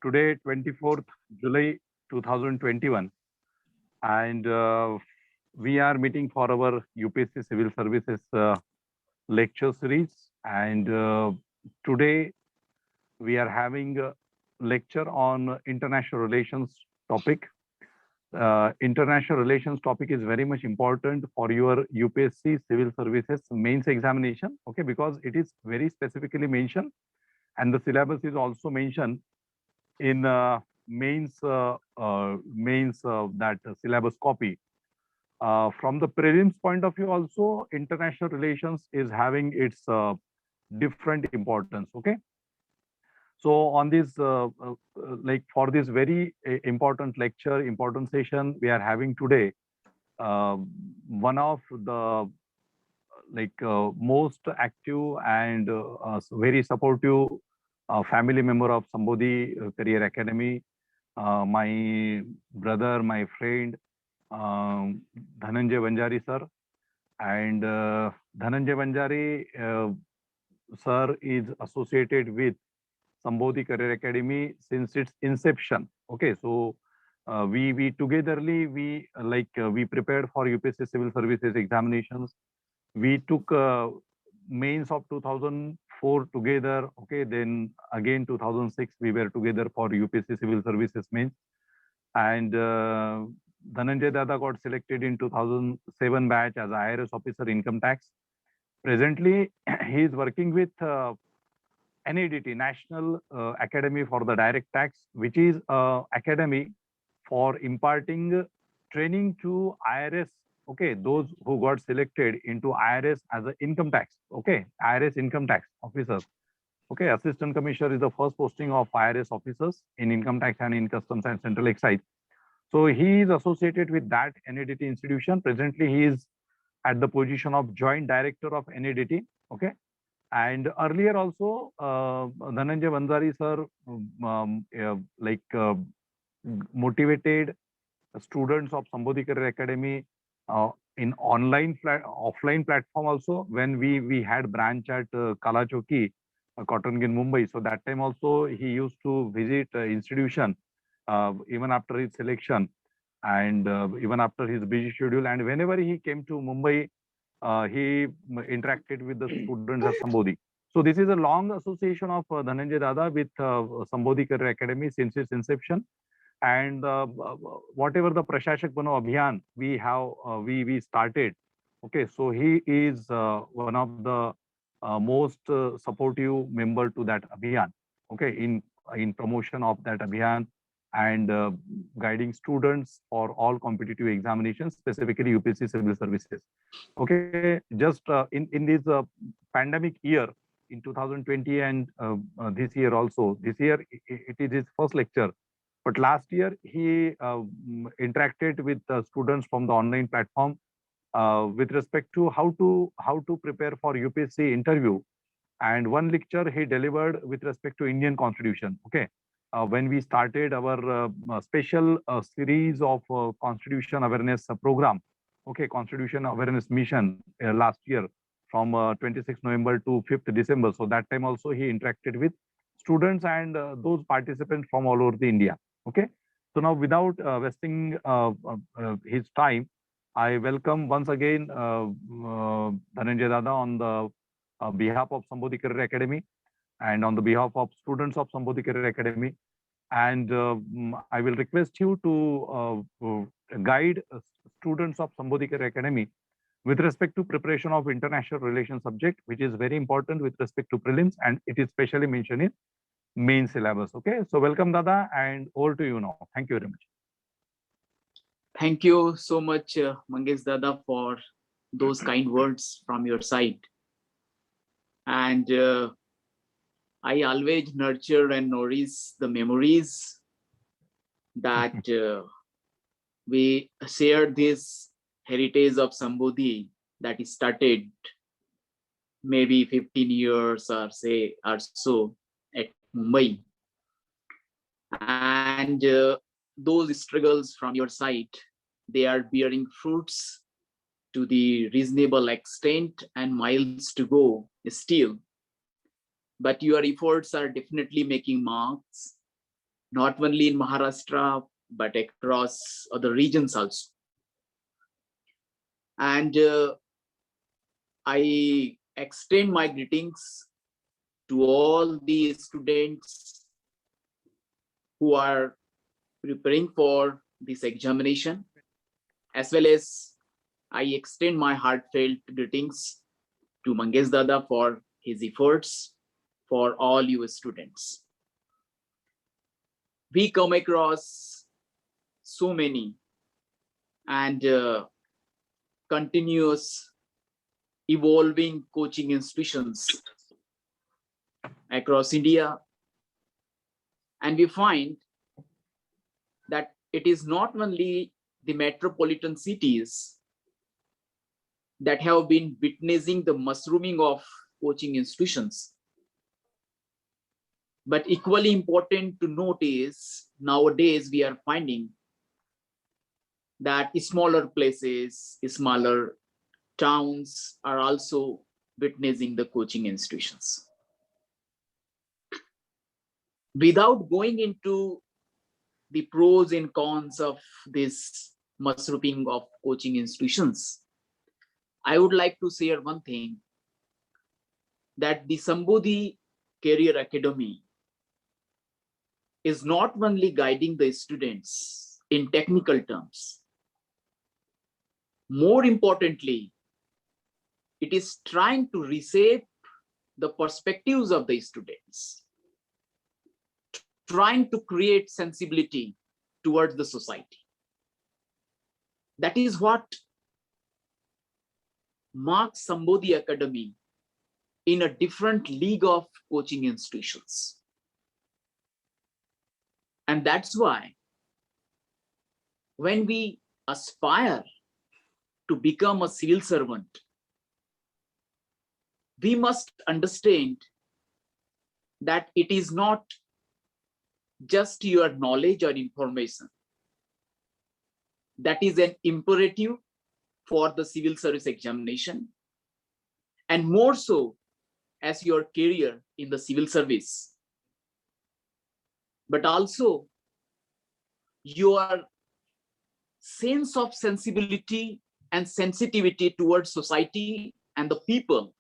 today 24th July 2021, and we are meeting for our UPSC Civil Services lecture series. And today we are having a lecture on international relations topic. International relations topic is very much important for your UPSC Civil Services mains examination, okay, because it is very specifically mentioned, and the syllabus is also mentioned in mains that syllabus copy. From the prelims point of view also, international relations is having its different importance, okay. So on this, like for this very important lecture, important session we are having today, one of the most active and very supportive family member of Sambodhi Career Academy, my brother, my friend, Dhananjay Wanjari sir. And Dhananjay Wanjari sir is associated with Sambodhi Career Academy since its inception. Okay, so we togetherly we prepared for UPSC Civil Services examinations. We took mains of 2004 together. Okay, then again 2006 we were together for UPSC Civil Services mains, and Dhananjay Dada got selected in 2007 batch as IRS officer income tax. Presently, he is working with NADT, National Academy for the Direct Tax, which is academy for imparting training to IRS. Okay, those who got selected into IRS as an income tax. Okay, IRS income tax officers. Okay, assistant commissioner is the first posting of IRS officers in income tax and in customs and central excise. So he is associated with that NADT institution. Presently, he is at the position of joint director of NADT. Okay. And earlier also, Dhananjay Wanjari sir motivated students of Sambodhi Career Academy in offline platform also, when we had branch at Kala Choki, Cotton Gin, Mumbai. So that time also he used to visit institution even after his selection, and even after his busy schedule. And whenever he came to Mumbai, he interacted with the students at Sambodhi. So this is a long association of Dhananjay Dada with Sambodhi Career Academy since its inception. And whatever the Prashashak Bano Abhiyan we have, we started. Okay, so he is one of the most supportive member to that Abhiyan. Okay, in promotion of that Abhiyan and guiding students for all competitive examinations, specifically UPSC Civil Services. Okay, just in this pandemic year, in 2020 and this year also, this year it is his first lecture. But last year he interacted with students from the online platform with respect to how to prepare for UPSC interview. And one lecture he delivered with respect to Indian Constitution. Okay, when we started our special series of Constitution awareness program. Okay, Constitution awareness mission last year from 26 November to 5th December. So that time also he interacted with students and those participants from all over the India. Okay, so now without wasting his time, I welcome once again Dhananjay Dada on the behalf of Sambodhi Career Academy and on the behalf of students of Sambodhi Career Academy. And I will request you to guide students of Sambodhi Career Academy with respect to preparation of international relations subject, which is very important with respect to prelims, and it is specially mentioned in main syllabus. Okay, so welcome Dada, and over to you now. Thank you very much. Thank you so much, Mangesh Dada, for those kind words from your side. And I always nurture and nourish the memories that we shared this heritage of Sambodhi that is started maybe 15 years or say or so at Mumbai. And those struggles from your side, they are bearing fruits to the reasonable extent and miles to go still. But your efforts are definitely making marks. not only in Maharashtra, but across other regions also. And I extend my greetings to all the students who are preparing for this examination, as well as I extend my heartfelt greetings to Mangesh Dada for his efforts for all you students. We come across so many and continuous evolving coaching institutions across India, and we find that it is not only the metropolitan cities that have been witnessing the mushrooming of coaching institutions, but equally important to note is nowadays we are finding that smaller places, smaller towns are also witnessing the coaching institutions. Without going into the pros and cons of this mushrooming of coaching institutions, I would like to share one thing, that the Sambodhi Career Academy is not only guiding the students in technical terms. More importantly, it is trying to reshape the perspectives of the students, trying to create sensibility towards the society. That is what marks Sambodhi Academy in a different league of coaching institutions. And that's why when we aspire to become a civil servant, we must understand that it is not just your knowledge or information that is an imperative for the civil service examination, and more so as your career in the civil service, but also your sense of sensibility and sensitivity towards society and the people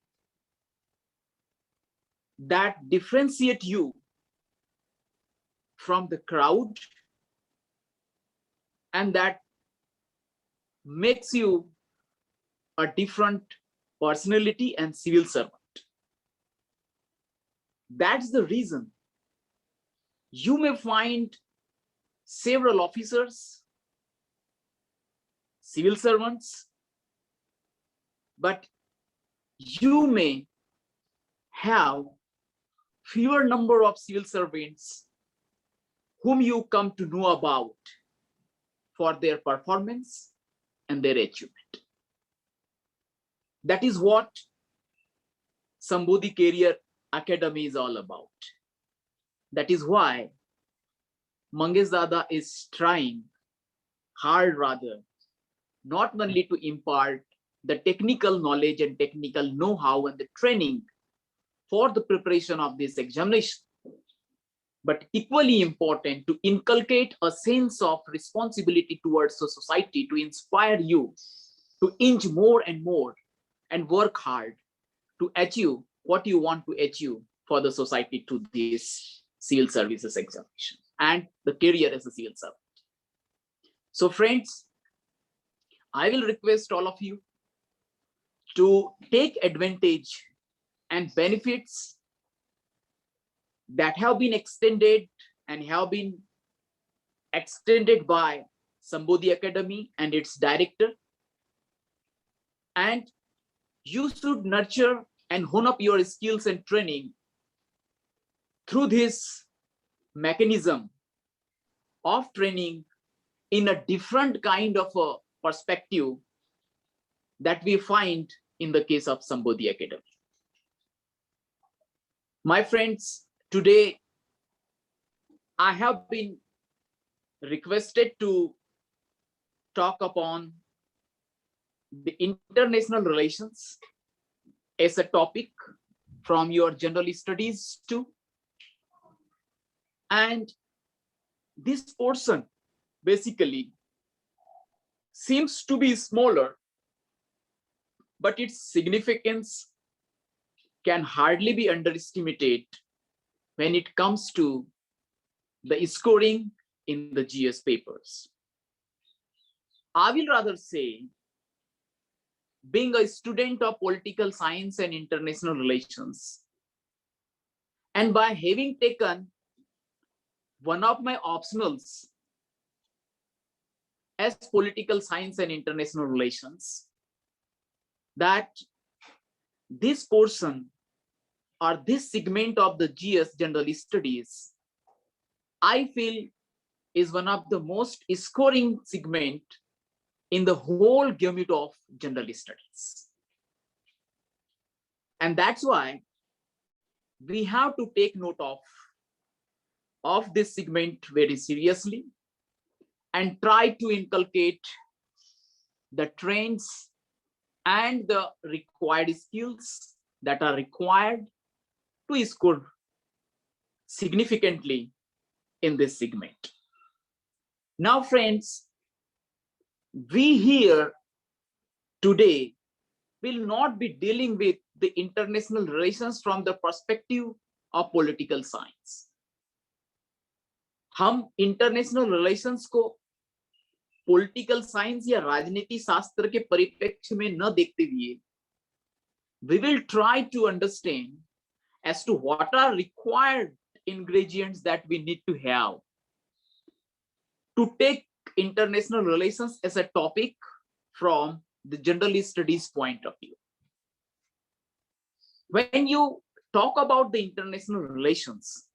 that differentiate you from the crowd and that makes you a different personality and civil servant. That's the reason you may find several officers, civil servants, but you may have fewer number of civil servants whom you come to know about for their performance and their achievement. That is what Sambodhi Career Academy is all about. That is why Mangesh Dada is trying hard, rather, not only to impart the technical knowledge and technical know-how and the training for the preparation of this examination, but equally important to inculcate a sense of responsibility towards the society, to inspire you to inch more and more and work hard to achieve what you want to achieve for the society to this civil services examination and the career as a civil servant. So friends, I will request all of you to take advantage and benefits that have been extended by Sambodhi Academy and its director, and you should nurture and hone up your skills and training through this mechanism of training in a different kind of a perspective that we find in the case of Sambodhi Academy. My friends, today I have been requested to talk upon the international relations as a topic from your general studies too. And this portion basically seems to be smaller, but its significance can hardly be underestimated when it comes to the scoring in the GS papers. I will rather say, being a student of political science and international relations, and by having taken one of my optionals as political science and international relations, that this portion or this segment of the GS general studies, I feel is one of the most scoring segment in the whole gamut of general studies. And that's why we have to take note of this segment very seriously and try to inculcate the trends and the required skills that are required to score significantly in this segment. Now, friends, we here today will not be dealing with the international relations from the perspective of political science. हम international relations को political science या राजनीति शास्त्र के परिप्रेक्ष्य में न देखते हुए we will try to understand as to what are required ingredients that we need to have to take international relations as a topic from the general studies point of view. When you talk about the international relations,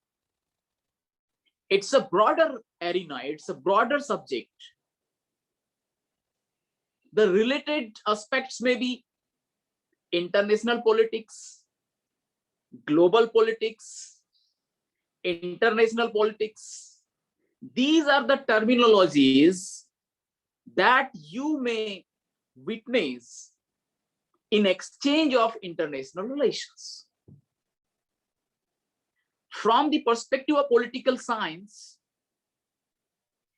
it's a broader arena, it's a broader subject. The related aspects may be international politics, global politics, international politics. These are the terminologies that you may witness in exchange of international relations. From the perspective of political science,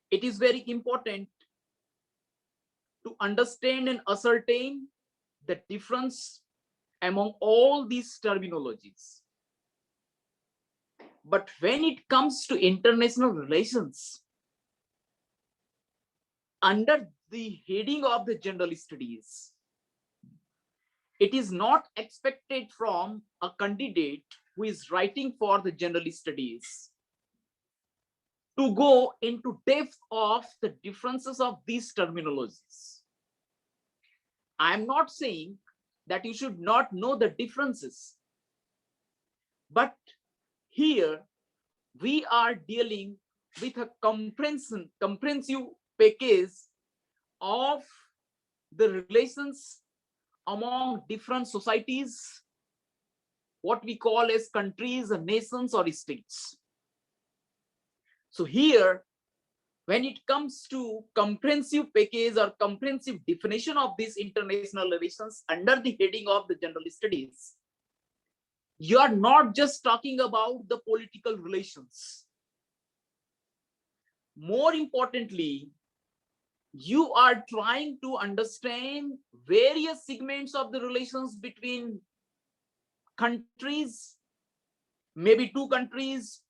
it is very important to understand and ascertain the difference among all these terminologies. But when it comes to international relations, under the heading of the general studies, it is not expected from a candidate who is writing for the general studies to go into depth of the differences of these terminologies. I am not saying that you should not know the differences, but here we are dealing with a comprehensive package of the relations among different societies, what we call as countries, nations, or states. So here, when it comes to comprehensive package or comprehensive definition of these international relations under the heading of the general studies, you are not just talking about the political relations. More importantly, you are trying to understand various segments of the relations between countries, maybe two countries,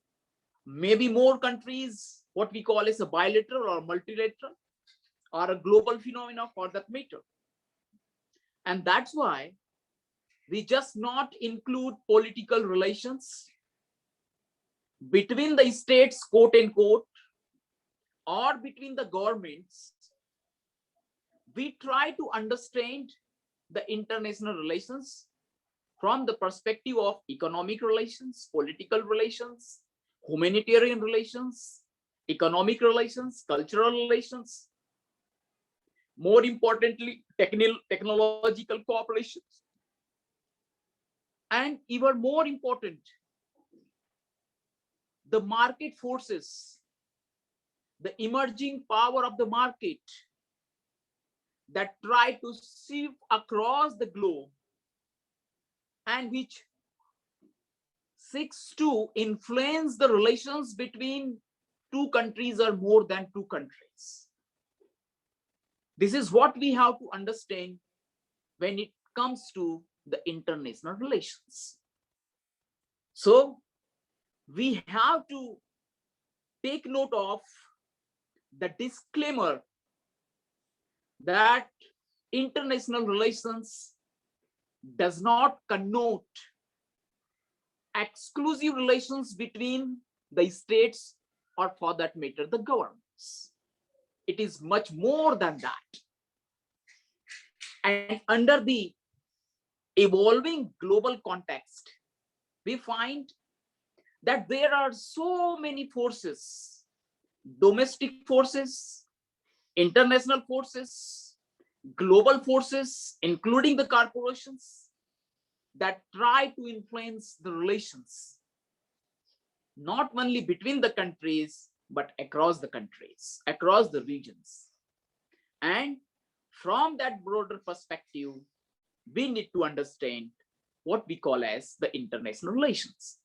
maybe more countries, what we call as a bilateral or multilateral, or a global phenomena for that matter. And that's why we just not include political relations between the states, quote unquote, or between the governments. We try to understand the international relations from the perspective of economic relations, political relations, humanitarian relations, economic relations, cultural relations, more importantly, technological cooperations, and even more important, the market forces, the emerging power of the market that try to sweep across the globe and which seeks to influence the relations between two countries or more than two countries. This is what we have to understand when it comes to the international relations. So we have to take note of the disclaimer that international relations does not connote exclusive relations between the states or, for that matter, the governments. It is much more than that. And under the evolving global context, we find that there are so many forces, domestic forces, international forces, global forces, including the corporations, that try to influence the relations, not only between the countries, but across the countries, across the regions. And from that broader perspective, we need to understand what we call as the international relations.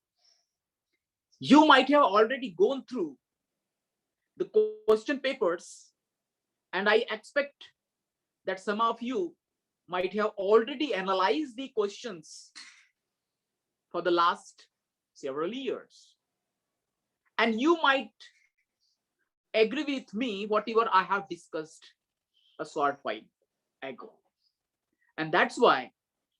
You might have already gone through the question papers, and I expect that some of you might have already analyzed the questions for the last several years. And you might agree with me whatever I have discussed a short while ago. And that's why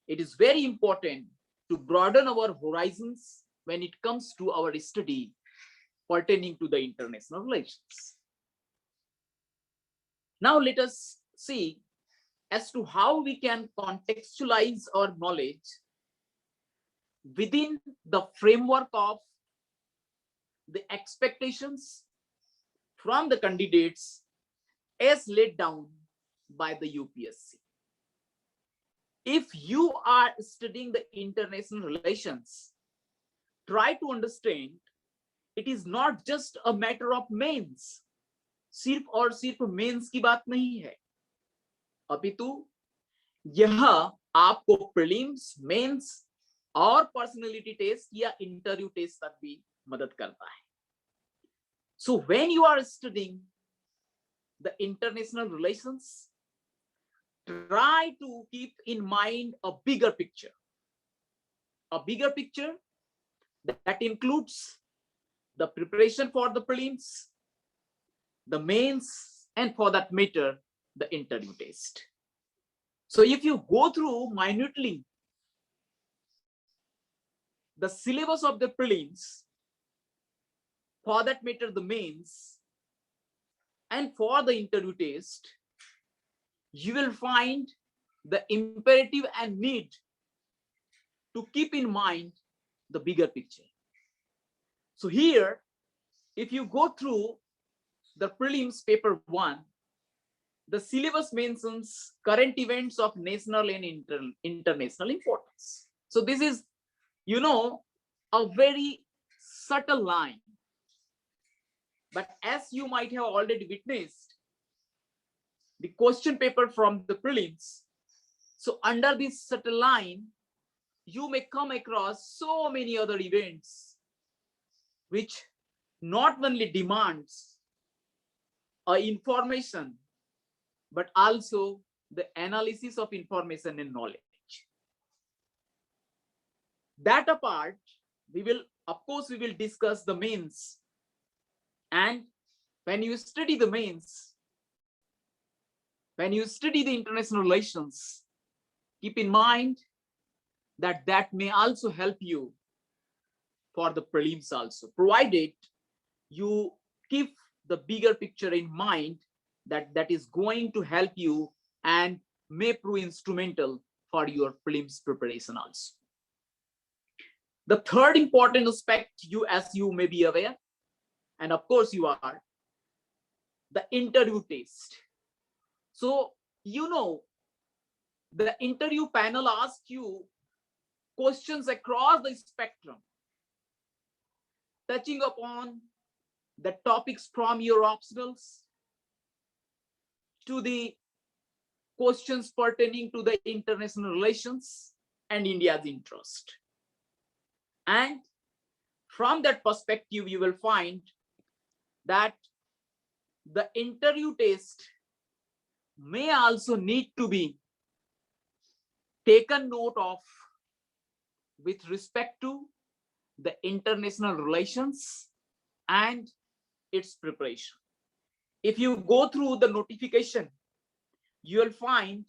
it is very important to broaden our horizons when it comes to our study pertaining to the international relations. Now let us see as to how we can contextualize our knowledge within the framework of the expectations from the candidates as laid down by the UPSC. If you are studying the international relations, try to understand it is not just a matter of mains. सिर्फ और सिर्फ mains की बात नहीं है, अपितु यह आपको प्रीलिम्स, मेंस और पर्सनालिटी टेस्ट या इंटरव्यू टेस्ट तक भी मदद करता है. So when you are studying the international relations, try to keep in mind a bigger picture that includes the preparation for the prelims, the mains, and for that matter, the interview test. So if you go through minutely the syllabus of the prelims, for that matter, the mains, and for the interview test, you will find the imperative and need to keep in mind the bigger picture. So here, if you go through the prelims paper 1, the syllabus mentions current events of national and international importance. So this is, a very subtle line. But as you might have already witnessed, the question paper from the prelims, so under this subtle line, you may come across so many other events which not only demands information, but also the analysis of information and knowledge. That apart, we will discuss the mains. And when you study the mains, when you study the international relations, keep in mind that may also help you for the prelims also, provided you keep the bigger picture in mind, that is going to help you and may prove instrumental for your prelims preparation also. The third important aspect, as you may be aware, and of course you are, the interview test. So, the interview panel asks you questions across the spectrum, touching upon the topics from your optionals to the questions pertaining to the international relations and India's interest. And from that perspective, you will find that the interview test may also need to be taken note of with respect to the international relations and its preparation. If you go through the notification, you will find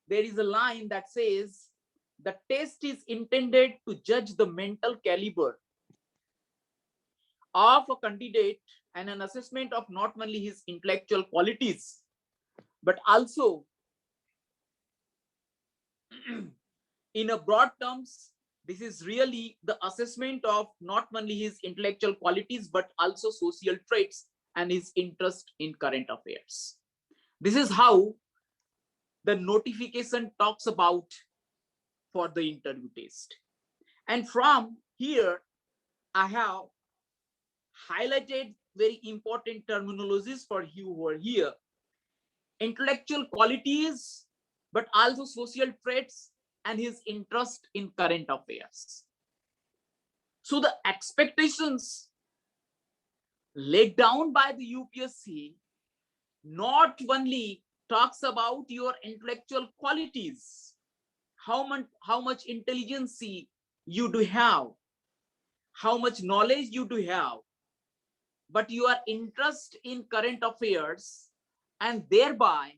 there is a line that says the test is intended to judge the mental caliber of a candidate and an assessment of not only his intellectual qualities, but also in a broad terms, this is really the assessment of not only his intellectual qualities, but also social traits and his interest in current affairs. This is how the notification talks about for the interview test. And from here, I have highlighted very important terminologies for you who are here. Intellectual qualities, but also social traits and his interest in current affairs. So the expectations laid down by the UPSC not only talks about your intellectual qualities, how much intelligence you do have, how much knowledge you do have, but your interest in current affairs, and thereby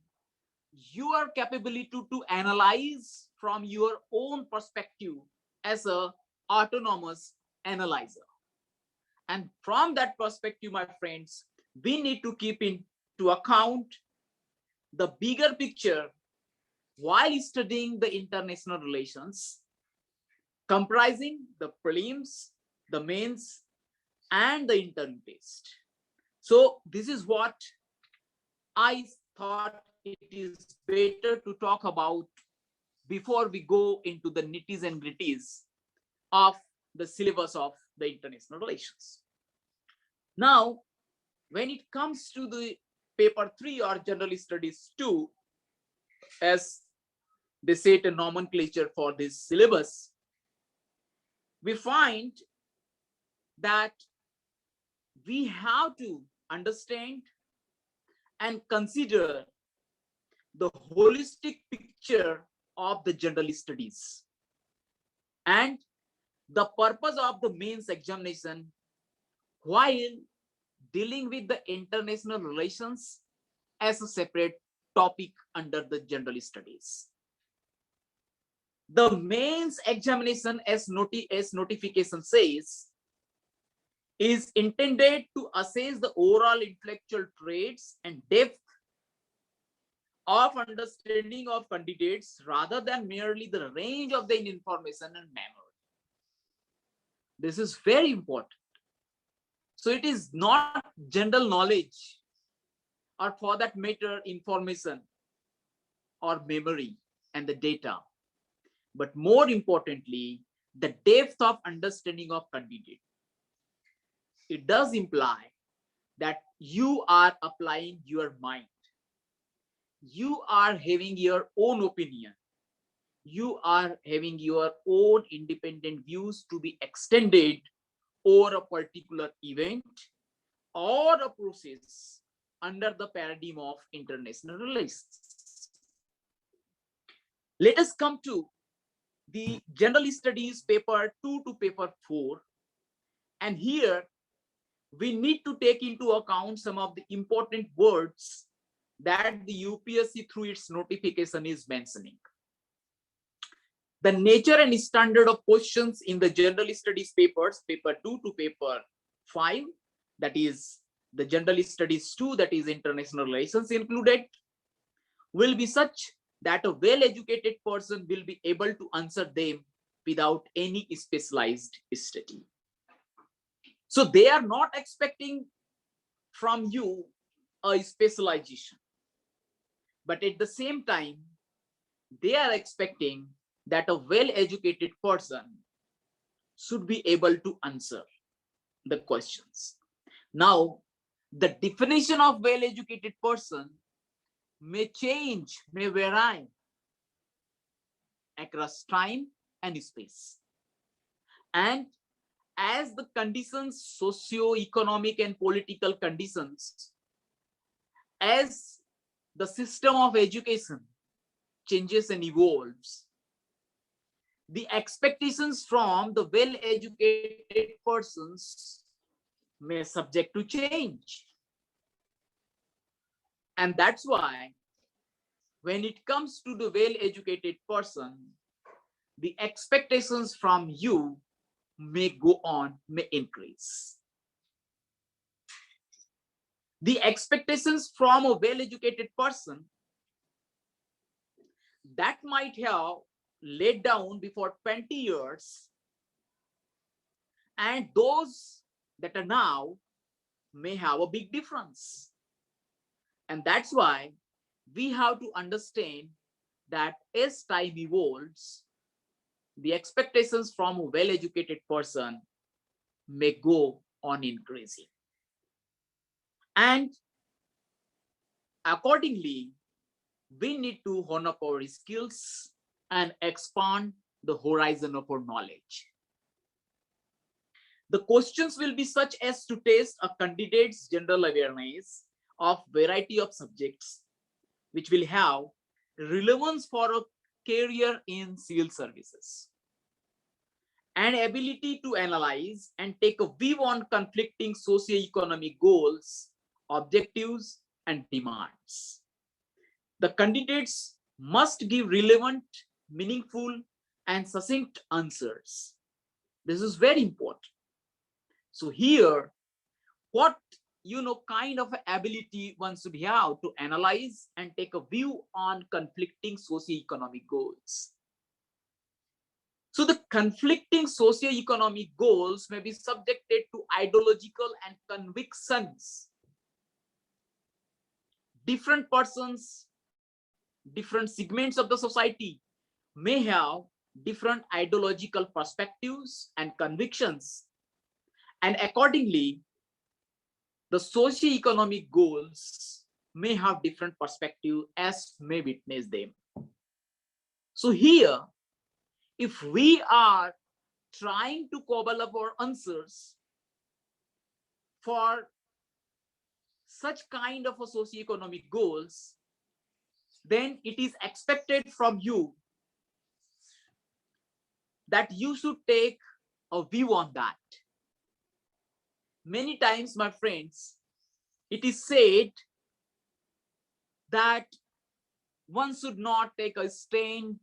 your capability to analyze from your own perspective as a autonomous analyzer. And from that perspective, my friends, we need to keep into account the bigger picture while studying the international relations, comprising the prelims, the mains, and the interview test. So this is what I thought it is better to talk about before we go into the nitties and gritties of the syllabus of the international relations. Now, when it comes to the paper 3 or general studies 2, as they set a nomenclature for this syllabus, we find that we have to understand and consider the holistic picture of the general studies and the purpose of the mains examination while dealing with the international relations as a separate topic under the general studies. The mains examination, as notification says, is intended to assess the overall intellectual traits and depth of understanding of candidates rather than merely the range of the information and memory. This is very important. So it is not general knowledge or, for that matter, information or memory and the data, but more importantly, the depth of understanding of candidate. It does imply that you are applying your mind. You are having your own opinion. You are having your own independent views to be extended over a particular event or a process under the paradigm of international relations. Let us come to the general studies paper 2 to paper 4. And here we need to take into account some of the important words that the UPSC through its notification is mentioning. The nature and standard of questions in the general studies papers, paper 2 to paper 5, that is the general studies 2, that is international relations included, will be such that a well-educated person will be able to answer them without any specialized study. So they are not expecting from you a specialization, but at the same time, they are expecting that a well-educated person should be able to answer the questions. Now, the definition of well-educated person may change, may vary across time and space. And as the conditions, socio-economic and political conditions, as the system of education changes and evolves, the expectations from the well-educated persons may subject to change. And that's why when it comes to the well-educated person, the expectations from you may go on, may increase. The expectations from a well-educated person that might have laid down before 20 years, and those that are now may have a big difference. And that's why we have to understand that as time evolves, the expectations from a well-educated person may go on increasing. And accordingly, we need to hone up our skills and expand the horizon of our knowledge. The questions will be such as to test a candidate's general awareness of variety of subjects, which will have relevance for a career in civil services, and ability to analyze and take a view on conflicting socio-economic goals, objectives, and demands. The candidates must give relevant, meaningful, and succinct answers. This is very important. So here, what kind of ability one should have to analyze and take a view on conflicting socio-economic goals. So the conflicting socio-economic goals may be subjected to ideological and convictions. Different persons, different segments of the society may have different ideological perspectives and convictions, and accordingly, the socio-economic goals may have different perspective as may witness them. So here, if we are trying to cobble up our answers for such kind of a socio-economic goals, then it is expected from you that you should take a view on that. Many times, my friends, it is said that one should not take a stand,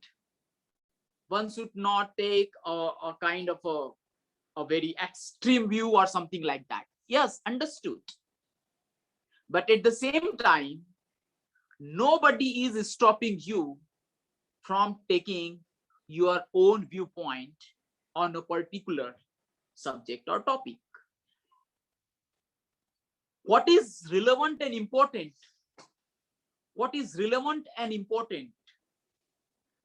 one should not take a kind of a very extreme view or something like that. Yes, understood. But at the same time, nobody is stopping you from taking your own viewpoint on a particular subject or topic. What is relevant and important? What is relevant and important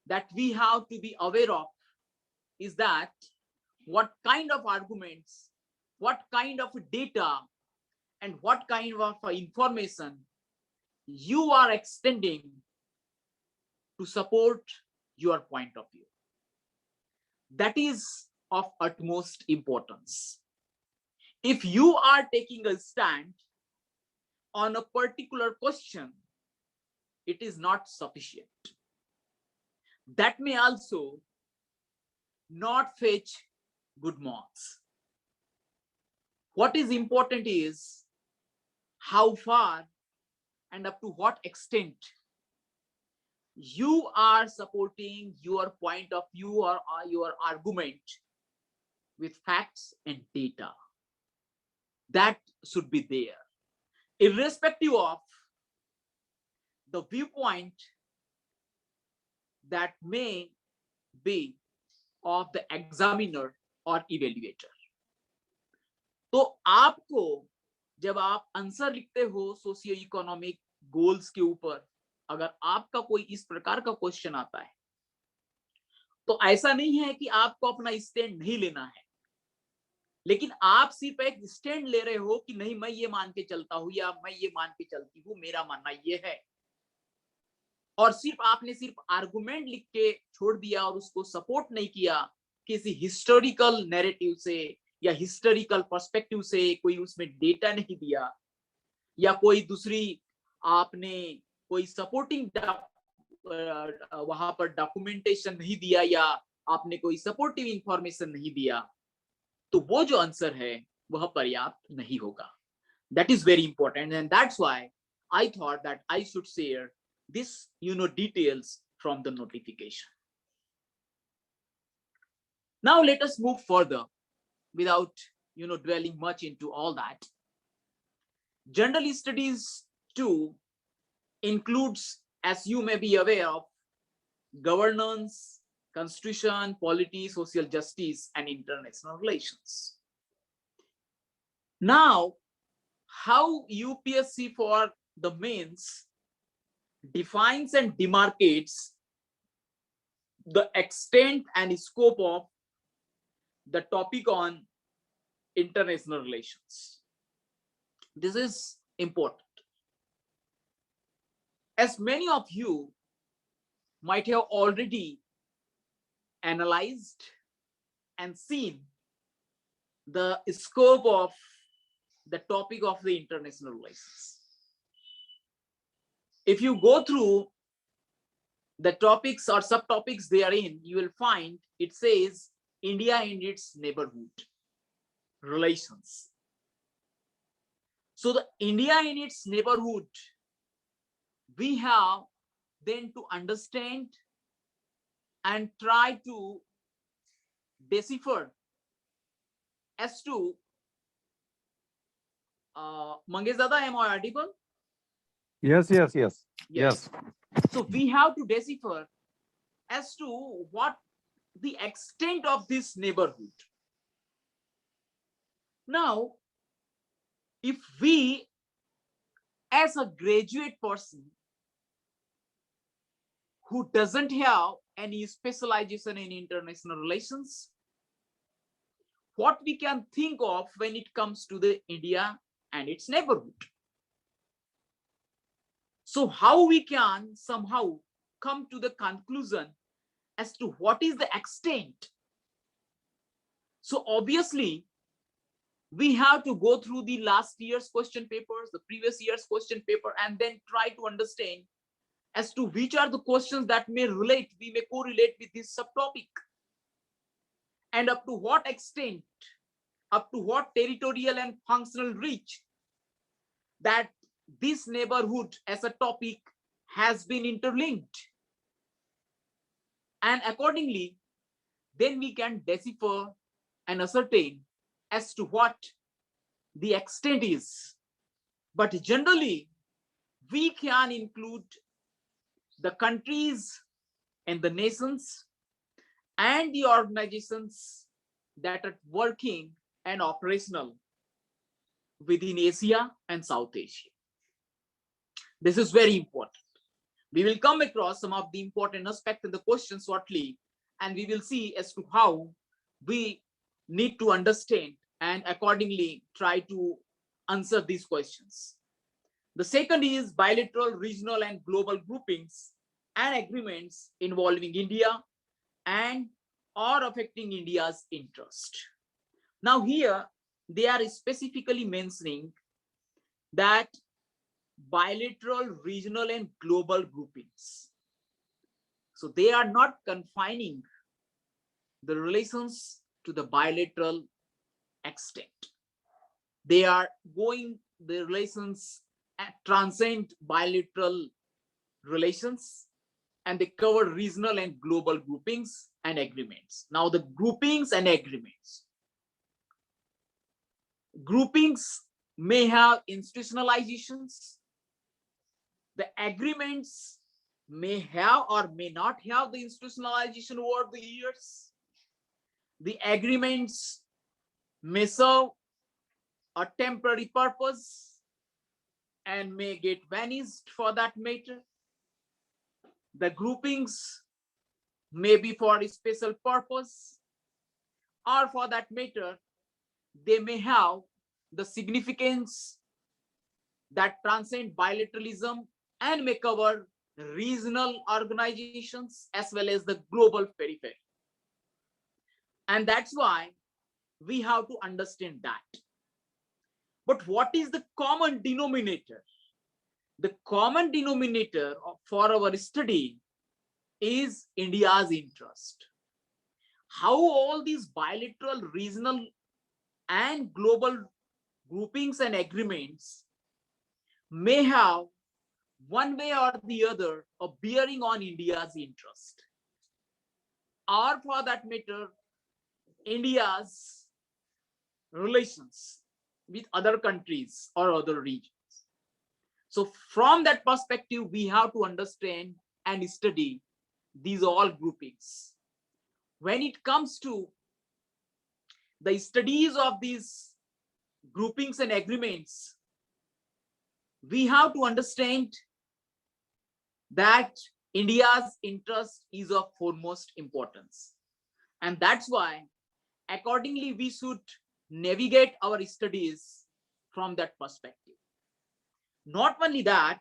that we have to be aware of is that what kind of arguments, what kind of data, and what kind of information you are extending to support your point of view. That is of utmost importance. If you are taking a stand on a particular question, it is not sufficient. That may also not fetch good marks. What is important is how far and up to what extent you are supporting your point of view or your argument with facts and data. That should be there, irrespective of the viewpoint that may be of the examiner or evaluator. तो आपको जब आप answer लिखते हो socio economic goals के ऊपर, अगर आपका कोई इस प्रकार का क्वेश्चन आता है, तो ऐसा नहीं है कि आपको अपना स्टैंड नहीं लेना है, लेकिन आप सिर्फ एक स्टैंड ले रहे हो कि नहीं, मैं ये मान के चलता हूं या मैं ये मान के चलती हूं, मेरा मानना ये है, और सिर्फ आपने सिर्फ आर्गुमेंट लिख के छोड़ दिया और उसको सपोर्ट नहीं किया किसी हिस्टोरिकल नैरेटिव से या हिस्टोरिकल पर्सपेक्टिव से कोई उसमें डेटा नहीं दिया, या कोई दूसरी आपने कोई सपोर्टिंग वहां पर डॉक्यूमेंटेशन नहीं दिया, या आपने कोई सपोर्टिव इंफॉर्मेशन नहीं दिया, तो वो जो आंसर है वह पर्याप्त नहीं होगा. That is very important, and that's why I thought that I should share this, details from the notification. Now let us move further without, dwelling much into all that. General studies too includes, as you may be aware of, governance, constitution, polity, social justice, and international relations. Now, how UPSC for the mains defines and demarcates the extent and scope of the topic on international relations. This is important. As many of you might have already analyzed and seen the scope of the topic of the international relations. If you go through the topics or subtopics therein, you will find it says India and its neighborhood relations. So the India and its neighborhood, we have then to understand and try to decipher as to Mangesh Dada, am I audible? Yes. Yes. So we have to decipher as to what the extent of this neighborhood. Now, if we, as a graduate person who doesn't have any specialization in international relations, what we can think of when it comes to the India and its neighborhood. So how we can somehow come to the conclusion as to what is the extent. So obviously, we have to go through the last year's question papers, the previous year's question paper, and then try to understand as to which are the questions that may relate, we may correlate with this subtopic. And up to what extent, up to what territorial and functional reach that this neighborhood as a topic has been interlinked. And accordingly, then we can decipher and ascertain as to what the extent is. But generally, we can include the countries and the nations and the organizations that are working and operational within Asia and South Asia. This is very important. We will come across some of the important aspects in the question shortly, and we will see as to how we need to understand and accordingly try to answer these questions. The second is bilateral, regional, and global groupings and agreements involving India and or affecting India's interest. Now here, they are specifically mentioning that bilateral, regional, and global groupings. So they are not confining the relations to the bilateral extent. They are going the relations transcend bilateral relations, and they cover regional and global groupings and agreements. Now the groupings and agreements. Groupings may have institutionalizations. The agreements may have or may not have the institutionalization over the years. The agreements may serve a temporary purpose and may get vanished for that matter. The groupings may be for a special purpose, or for that matter, they may have the significance that transcend bilateralism and may cover regional organizations as well as the global periphery. And that's why We have to understand that. But what is the common denominator? The common denominator for our study is India's interest. How all these bilateral, regional, and global groupings and agreements may have one way or the other a bearing on India's interest, or for that matter, India's relations with other countries or other regions. So from that perspective, we have to understand and study these all groupings. When it comes to the studies of these groupings and agreements, we have to understand that India's interest is of foremost importance. And that's why, accordingly, we should navigate our studies from that perspective. Not only that,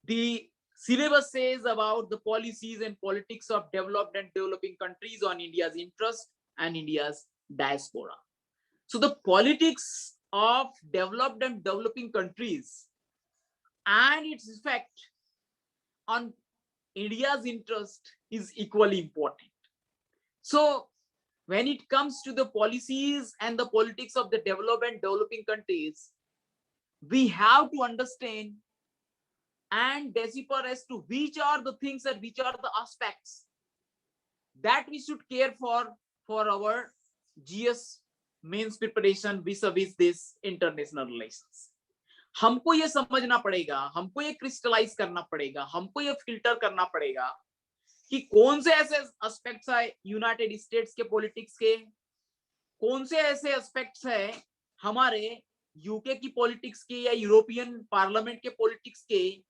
the syllabus says about the policies and politics of developed and developing countries on India's interest and India's diaspora. So the politics of developed and developing countries and its effect on India's interest is equally important. So when it comes to the policies and the politics of the developed and developing countries, we have to understand and decipher as to which are the things and which are the aspects that we should care for our GS mains preparation vis-a-vis this international relations. हमको ये समझना पड़ेगा, हमको ये crystallise करना पड़ेगा, हमको ये फिल्टर करना पड़ेगा कि कौन से ऐसे एस्पेक्ट्स है यूनाइटेड स्टेट्स के पॉलिटिक्स के, कौन से ऐसे एस्पेक्ट्स है हमारे यूके की पॉलिटिक्स के या यूरोपियन पार्लियामेंट के पॉलिटिक्स के,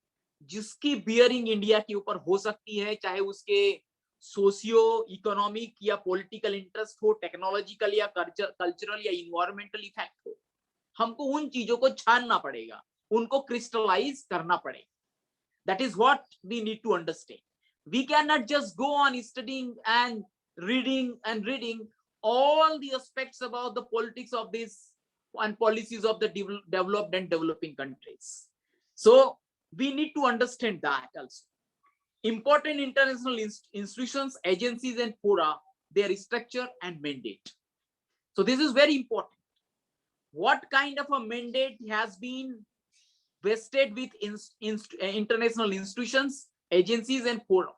जिसकी बियरिंग इंडिया के ऊपर हो सकती है, चाहे उसके सोशियो इकोनॉमिक या पॉलिटिकल इंटरेस्ट हो, टेक्नोलॉजिकल या कल्चरल या इन्वायरमेंटल इफेक्ट हो. हमको उन चीजों को छानना पड़ेगा, उनको क्रिस्टलाइज करना पड़ेगा. That is what we need to understand. We cannot just go on studying and reading all the aspects about the politics of this and policies of the developed and developing countries. So we need to understand that also. Important international institutions, agencies, and fora, their structure and mandate. So this is very important. What kind of a mandate has been vested with international institutions, agencies, and fora,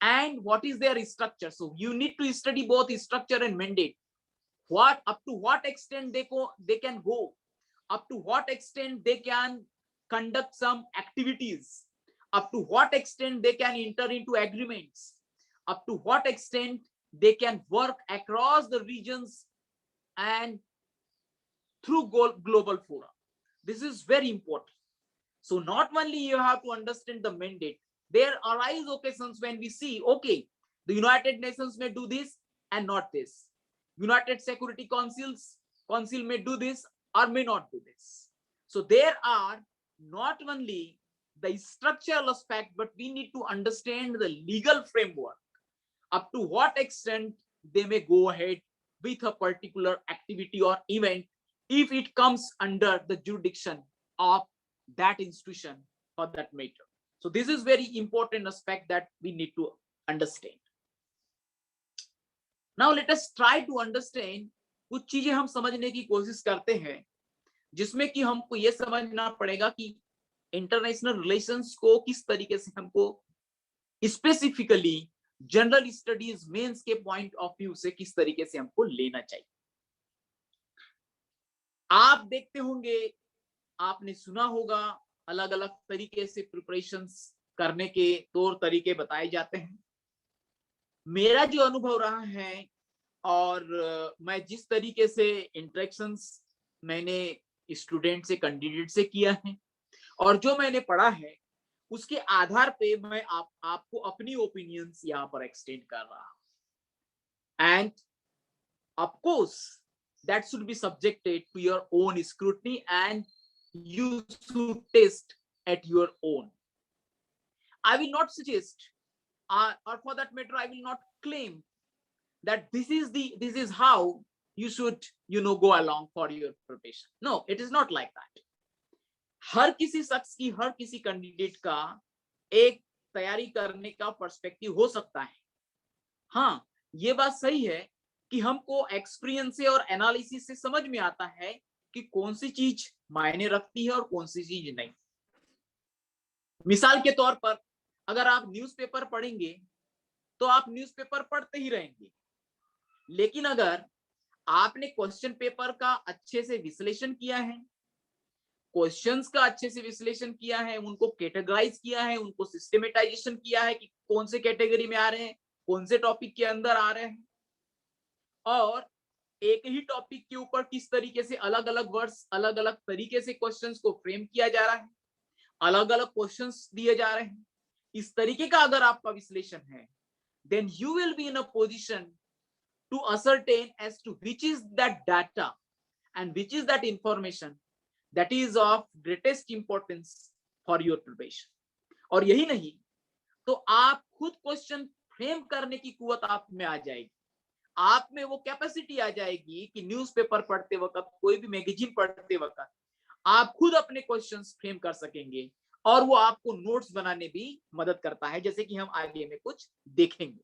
and what is their structure? So you need to study both structure and mandate. What up to what extent they can go, up to what extent they can conduct some activities, up to what extent they can enter into agreements, up to what extent they can work across the regions and through global fora. This is very important. So not only you have to understand the mandate, there arise occasions when we see, okay, the United Nations may do this and not this. United Security Council may do this or may not do this. So there are not only the structural aspect, but we need to understand the legal framework, up to what extent they may go ahead with a particular activity or event if it comes under the jurisdiction of that institution for that matter. So this is very important aspect that we need to understand. Now let us try to understand कुछ चीजें हम समझने की कोशिश करते हैं, जिसमें कि हमको ये समझना पड़ेगा कि इंटरनेशनल रिलेशंस को किस तरीके से हमको स्पेसिफिकली जनरल स्टडीज मेंस के पॉइंट ऑफ व्यू से किस तरीके से हमको लेना चाहिए. आप देखते होंगे, आपने सुना होगा, अलग अलग तरीके से प्रिपरेशंस करने के तौर तरीके बताए जाते हैं. मेरा जो अनुभव रहा है और मैं जिस तरीके से इंटरेक्शंस मैंने स्टूडेंट से, कैंडिडेट से किया है और जो मैंने पढ़ा है, उसके आधार पे मैं आपको अपनी ओपिनियंस यहाँ पर एक्सटेंड कर रहा हूं. End of course that should be subjected to your own scrutiny and you should test at your own. I will not suggest or for that matter I will not claim that this is how you should go along for your preparation. No, it is not like that. हर किसी शख्स की, हर किसी candidate का एक तैयारी करने का perspective हो सकता है। हाँ, ये बात सही है कि हमको एक्सपीरियंस से और एनालिसिस से समझ में आता है कि कौन सी चीज मायने रखती है और कौन सी चीज नहीं। मिसाल के तौर पर अगर आप न्यूज़पेपर पढ़ेंगे तो आप न्यूज़पेपर पढ़ते ही रहेंगे, लेकिन अगर आपने क्वेश्चन पेपर का अच्छे से विश्लेषण किया है, क्वेश्चंस का अच्छे से विश्लेषण किया है, उनको कैटेगराइज किया है, उनको सिस्टमेटाइजेशन किया है कि कौन से कैटेगरी में आ रहे हैं, कौन से टॉपिक के अंदर आ रहे हैं, और एक ही टॉपिक के ऊपर किस तरीके से अलग अलग वर्ड्स, अलग अलग तरीके से क्वेश्चंस को फ्रेम किया जा रहा है, अलग अलग क्वेश्चंस दिए जा रहे हैं, इस तरीके का अगर आपका विश्लेषण है, then you will be in a position to ascertain as to which is that data and which is that information that is of greatest importance for your preparation. और यही नहीं तो आप खुद क्वेश्चन फ्रेम करने की कुवत आप में आ जाएगी, आप में वो कैपेसिटी आ जाएगी कि न्यूज़पेपर पढ़ते वक्त, कोई भी मैगजीन पढ़ते वक्त आप खुद अपने क्वेश्चंस फ्रेम कर सकेंगे, और वो आपको नोट्स बनाने भी मदद करता है, जैसे कि हम आगे में कुछ देखेंगे।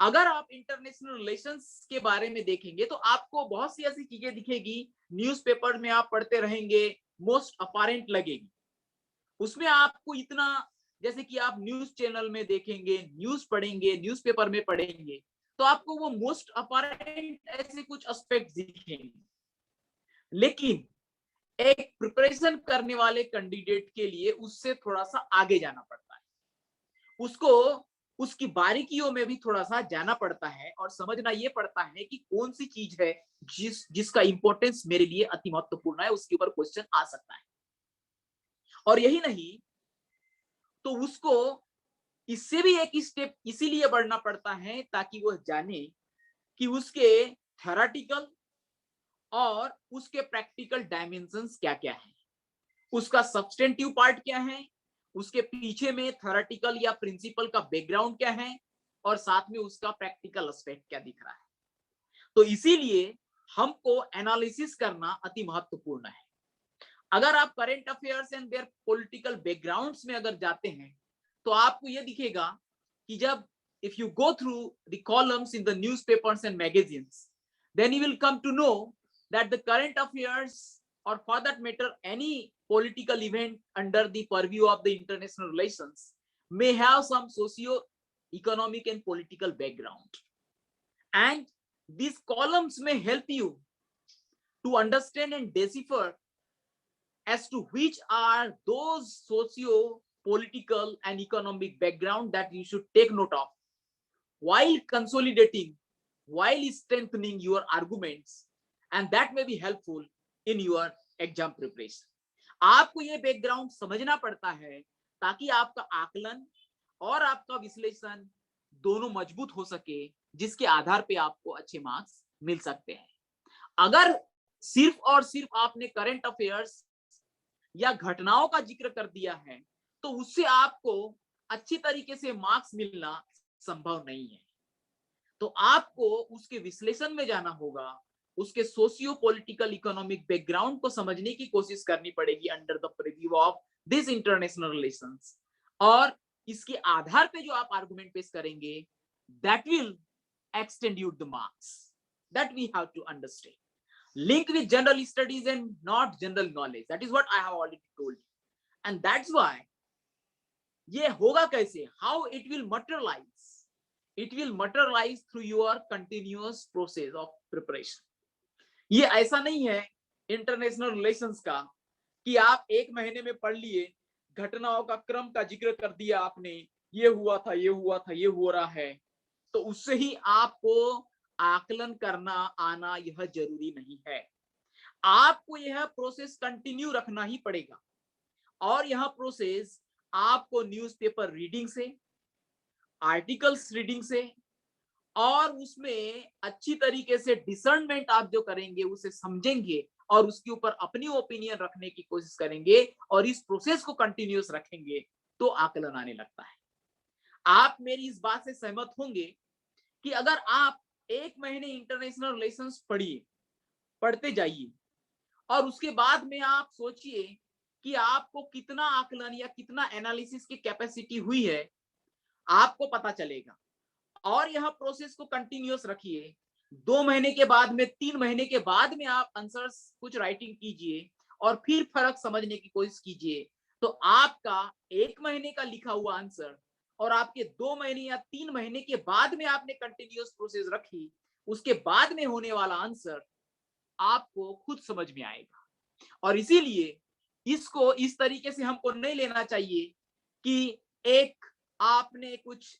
अगर आप इंटरनेशनल रिलेशंस के बारे में देखेंगे तो आपको बहुत सी ऐसी चीजें दिखेगी, न्यूज़पेपर में आप पढ़ते रहेंगे, मोस्ट अपैरेंट लगेगी, उसमें आपको इतना, जैसे कि आप न्यूज चैनल में देखेंगे, न्यूज पढ़ेंगे, न्यूज़पेपर में पढ़ेंगे, तो आपको वो मोस्ट अपैरेंट ऐसे कुछ एस्पेक्ट दिखेंगे, लेकिन एक प्रिपरेशन करने वाले कैंडिडेट के लिए उससे थोड़ा सा आगे जाना पड़ता है, उसको उसकी बारीकियों में भी थोड़ा सा जाना पड़ता है और समझना ये पड़ता है कि कौन सी चीज है जिसका इंपॉर्टेंस मेरे लिए अति महत्वपूर्ण है, उसके ऊपर क्वेश्चन आ सकता है। और यही नहीं तो उसको इससे भी एक स्टेप इसीलिए बढ़ना पड़ता है ताकि वह जाने कि उसके थ्योरेटिकल और उसके प्रैक्टिकल डायमेंशंस क्या क्या है, उसका सब्सटेंटिव पार्ट क्या है, उसके पीछे में थ्योरेटिकल या प्रिंसिपल का बैकग्राउंड क्या है, और साथ में उसका प्रैक्टिकल एस्पेक्ट क्या दिख रहा है। तो इसीलिए हमको एनालिसिस करना अति महत्वपूर्ण है। अगर आप current affairs and there political backgrounds में अगर जाते हैं तो आपको यह दिखेगा कि जब if you go through the columns in the newspapers and magazines, then you will come to know that the current affairs, or for that matter any political event under the purview of the international relations, may have some socio-economic and political background, and these columns may help you to understand and decipher as to which are those socio-political and economic background that you should take note of while consolidating, while strengthening your arguments, and that may be helpful in your exam preparation. आपको ये background समझना पड़ता है ताकि आपका आकलन और आपका विश्लेषण दोनों मजबूत हो सके, जिसके आधार पे आपको अच्छे मार्क्स मिल सकते हैं। अगर सिर्फ और सिर्फ आपने करंट अफेयर्स या घटनाओं का जिक्र कर दिया है तो उससे आपको अच्छी तरीके से मार्क्स मिलना संभव नहीं है। तो आपको उसके विश्लेषण में जाना होगा, उसके सोशियो पॉलिटिकल इकोनॉमिक बैकग्राउंड को समझने की कोशिश करनी पड़ेगी under the preview of this international relations, और इसके आधार पे जो आप आर्गुमेंट पेश करेंगे that will extend you the marks, that we have to understand. Link with general studies and not general knowledge, that is what I have already told you, and that's why ये होगा कैसे, how it will materialize, it will materialize through your continuous process of preparation. ये ऐसा नहीं है international relations का कि आप एक महीने में पढ़ लिए, घटनाओं का क्रम का जिक्र कर दिया आपने, ये हुआ था, ये हुआ था, ये हो रहा है, तो उससे ही आपको आकलन करना आना यह जरूरी नहीं है। आपको यह प्रोसेस कंटिन्यू रखना ही पड़ेगा, और यह प्रोसेस आपको न्यूज़पेपर रीडिंग से, आर्टिकल्स रीडिंग से, और उसमें अच्छी तरीके से डिसर्नमेंट आप जो करेंगे, उसे समझेंगे और उसके ऊपर अपनी ओपिनियन रखने की कोशिश करेंगे, और इस प्रोसेस को कंटिन्यूअस रखेंगे तो आकलन आने लगता है। आप मेरी इस बात से सहमत होंगे कि अगर आप 1 महीने इंटरनेशनल रिलेशंस पढ़िए, पढ़ते जाइए, और उसके बाद में आप सोचिए कि आपको कितना आकलन या कितना एनालिसिस की कैपेसिटी हुई है, आपको पता चलेगा। और यह प्रोसेस को कंटिन्यूअस रखिए। 2 महीने के बाद में, 3 महीने के बाद में आप आंसर्स कुछ राइटिंग कीजिए और फिर फर्क समझने की कोशिश कीजिए। तो आपका 1 महीने का लिखा हुआ आंसर और आपके 2 महीने या 3 महीने के बाद में आपने कंटिन्यूअस प्रोसेस रखी, उसके बाद में होने वाला आंसर आपको खुद समझ में आएगा। और इसीलिए इसको इस तरीके से हमको नहीं लेना चाहिए कि एक आपने कुछ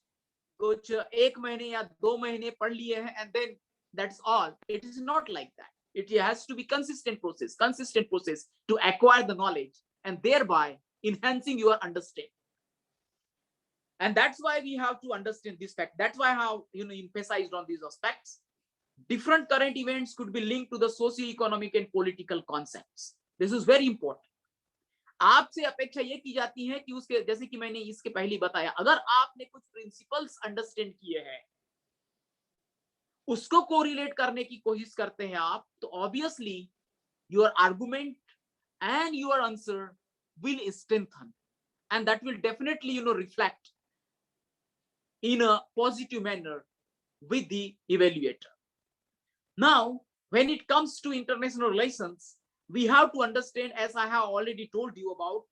1 महीने या 2 महीने पढ़ लिए हैं and then that's all. It is not like that. It has to be consistent process to acquire the knowledge and thereby enhancing your understanding. And that's why we have to understand this fact. That's why I have emphasized on these aspects. Different current events could be linked to the socio-economic and political concepts. This is very important. आपसे अपेक्षा ये की जाती है कि उसके, जैसे कि मैंने इसके पहले बताया, अगर आपने कुछ प्रिंसिपल्स अंडरस्टैंड किए हैं, उसको कोरिलेट करने की कोशिश करते हैं आप, तो obviously your argument and your answer will strengthen and that will definitely reflect in a positive manner with the evaluator. Now, when it comes to international relations, we have to understand, as I have already told you about,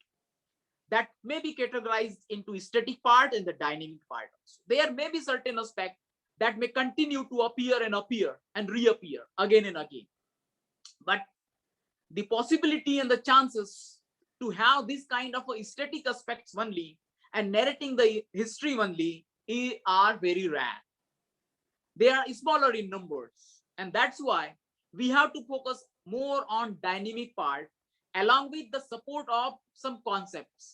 that may be categorized into static part and the dynamic part. There may be certain aspects that may continue to appear and reappear again and again. But the possibility and the chances to have this kind of static aspects only and narrating the history only are very rare. They are smaller in numbers, and that's why we have to focus more on dynamic part, along with the support of some concepts,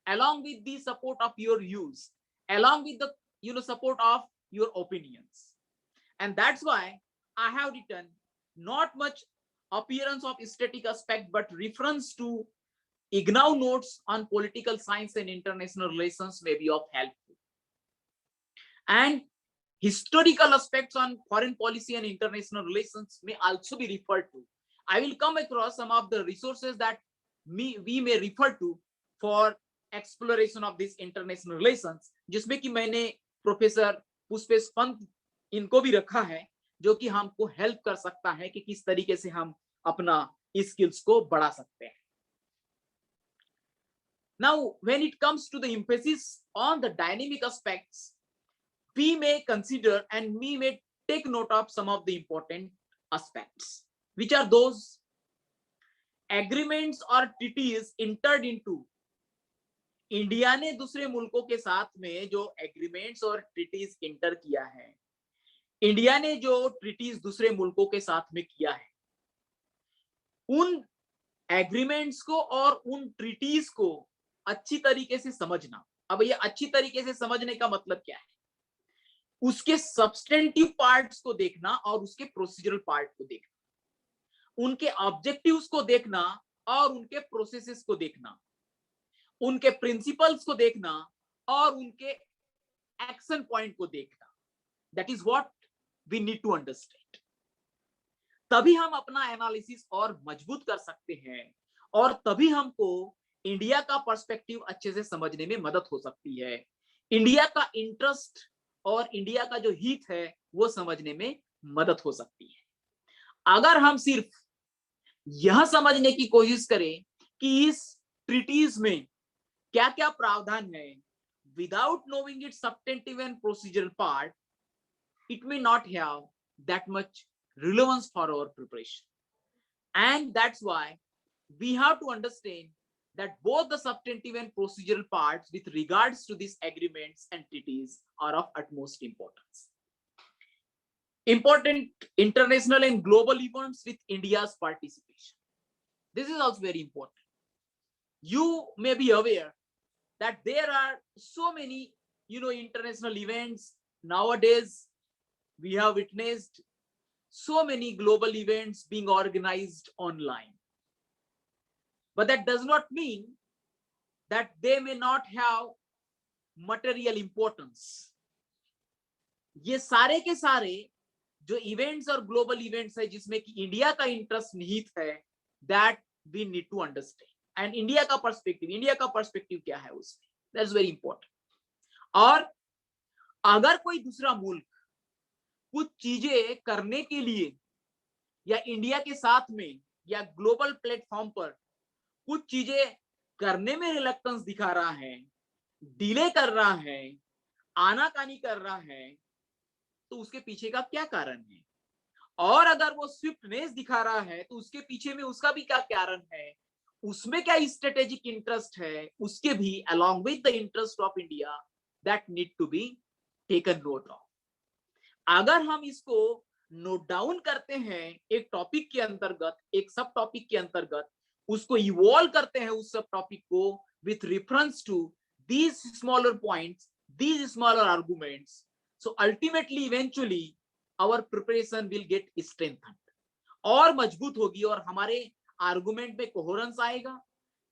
along with the support of your views, along with the support of your opinions. And that's why I have written not much appearance of static aspect, but reference to IGNOU notes on political science and international relations may be of help. And historical aspects on foreign policy and international relations may also be referred to. I will come across some of the resources that we may refer to for exploration of this international relations, जिसमें कि मैंने professor Pushpesh Pant इनको भी रखा है, जो कि हमको हेल्प कर सकता है कि किस तरीके से हम अपना स्किल्स को बढ़ा सकते हैं. Now, when it comes to the emphasis on the dynamic aspects, we may consider and we may take note of some of the important aspects, which are those agreements or treaties entered into. India ने दूसरे मुल्कों के साथ में जो agreements और treaties inter किया है, इंडिया ने जो ट्रीटीज दूसरे मुल्कों के साथ में किया है, उन एग्रीमेंट्स को और उन ट्रीटीज को अच्छी तरीके से समझना. अब ये अच्छी तरीके से समझने का मतलब क्या है? उसके सब्सटेंटिव पार्ट्स को देखना और उसके प्रोसीजरल पार्ट को देखना, उनके ऑब्जेक्टिव्स को देखना और उनके प्रोसेसेस को देखना, उनके प्रिंसिपल्स को देखना और उनके एक्शन पॉइंट को देखना. That is what we need to understand. तभी हम अपना एनालिसिस और मजबूत कर सकते हैं और तभी हमको इंडिया का पर्सपेक्टिव अच्छे से समझने में मदद हो सकती है. इंडिया का इंटरेस्ट और इंडिया का जो हित है वो समझने में मदद हो सकती है. अगर हम सिर्फ यह समझने की कोशिश करें कि इस ट्रीटीज में क्या क्या प्रावधान है, without knowing it's substantive and procedural part, it may not have that much relevance for our preparation. And that's why we have to understand that both the substantive and procedural parts with regards to these agreements and treaties are of utmost importance. Important international and global events with India's participation. This is also very important. You may be aware that there are so many, international events nowadays. We have witnessed so many global events being organized online. But that does not mean that they may not have material importance. ये सारे के सारे जो events और global events है जिसमें कि India का इंटरेस्ट निहित है, that we need to understand, and India का पर्सपेक्टिव क्या है उसमें, दैट्स वेरी इंपॉर्टेंट। और अगर कोई दूसरा मुल्क कुछ चीजें करने के लिए या इंडिया के साथ में या ग्लोबल प्लेटफॉर्म पर कुछ चीजें करने में रिलक्टेंस दिखा रहा है, डिले कर रहा है, आनाकानी कर रहा है, तो उसके पीछे का क्या कारण है? और अगर वो स्विफ्टनेस दिखा रहा है तो उसके पीछे में उसका भी क्या कारण है, उसमें क्या स्ट्रेटेजिक इंटरेस्ट है, उसके भी along with the interest of India that need to be taken note of। अगर हम इसको नोट डाउन करते हैं एक टॉपिक के अंतर्गत, एक सब टॉपिक के अंतर्गत, उसको इवॉल्व करते हैं उस सब टॉपिक को with reference to these smaller points, these smaller arguments, so ultimately eventually our preparation will get strengthened, और मजबूत होगी, और हमारे आर्गुमेंट में कोहेरेंस आएगा,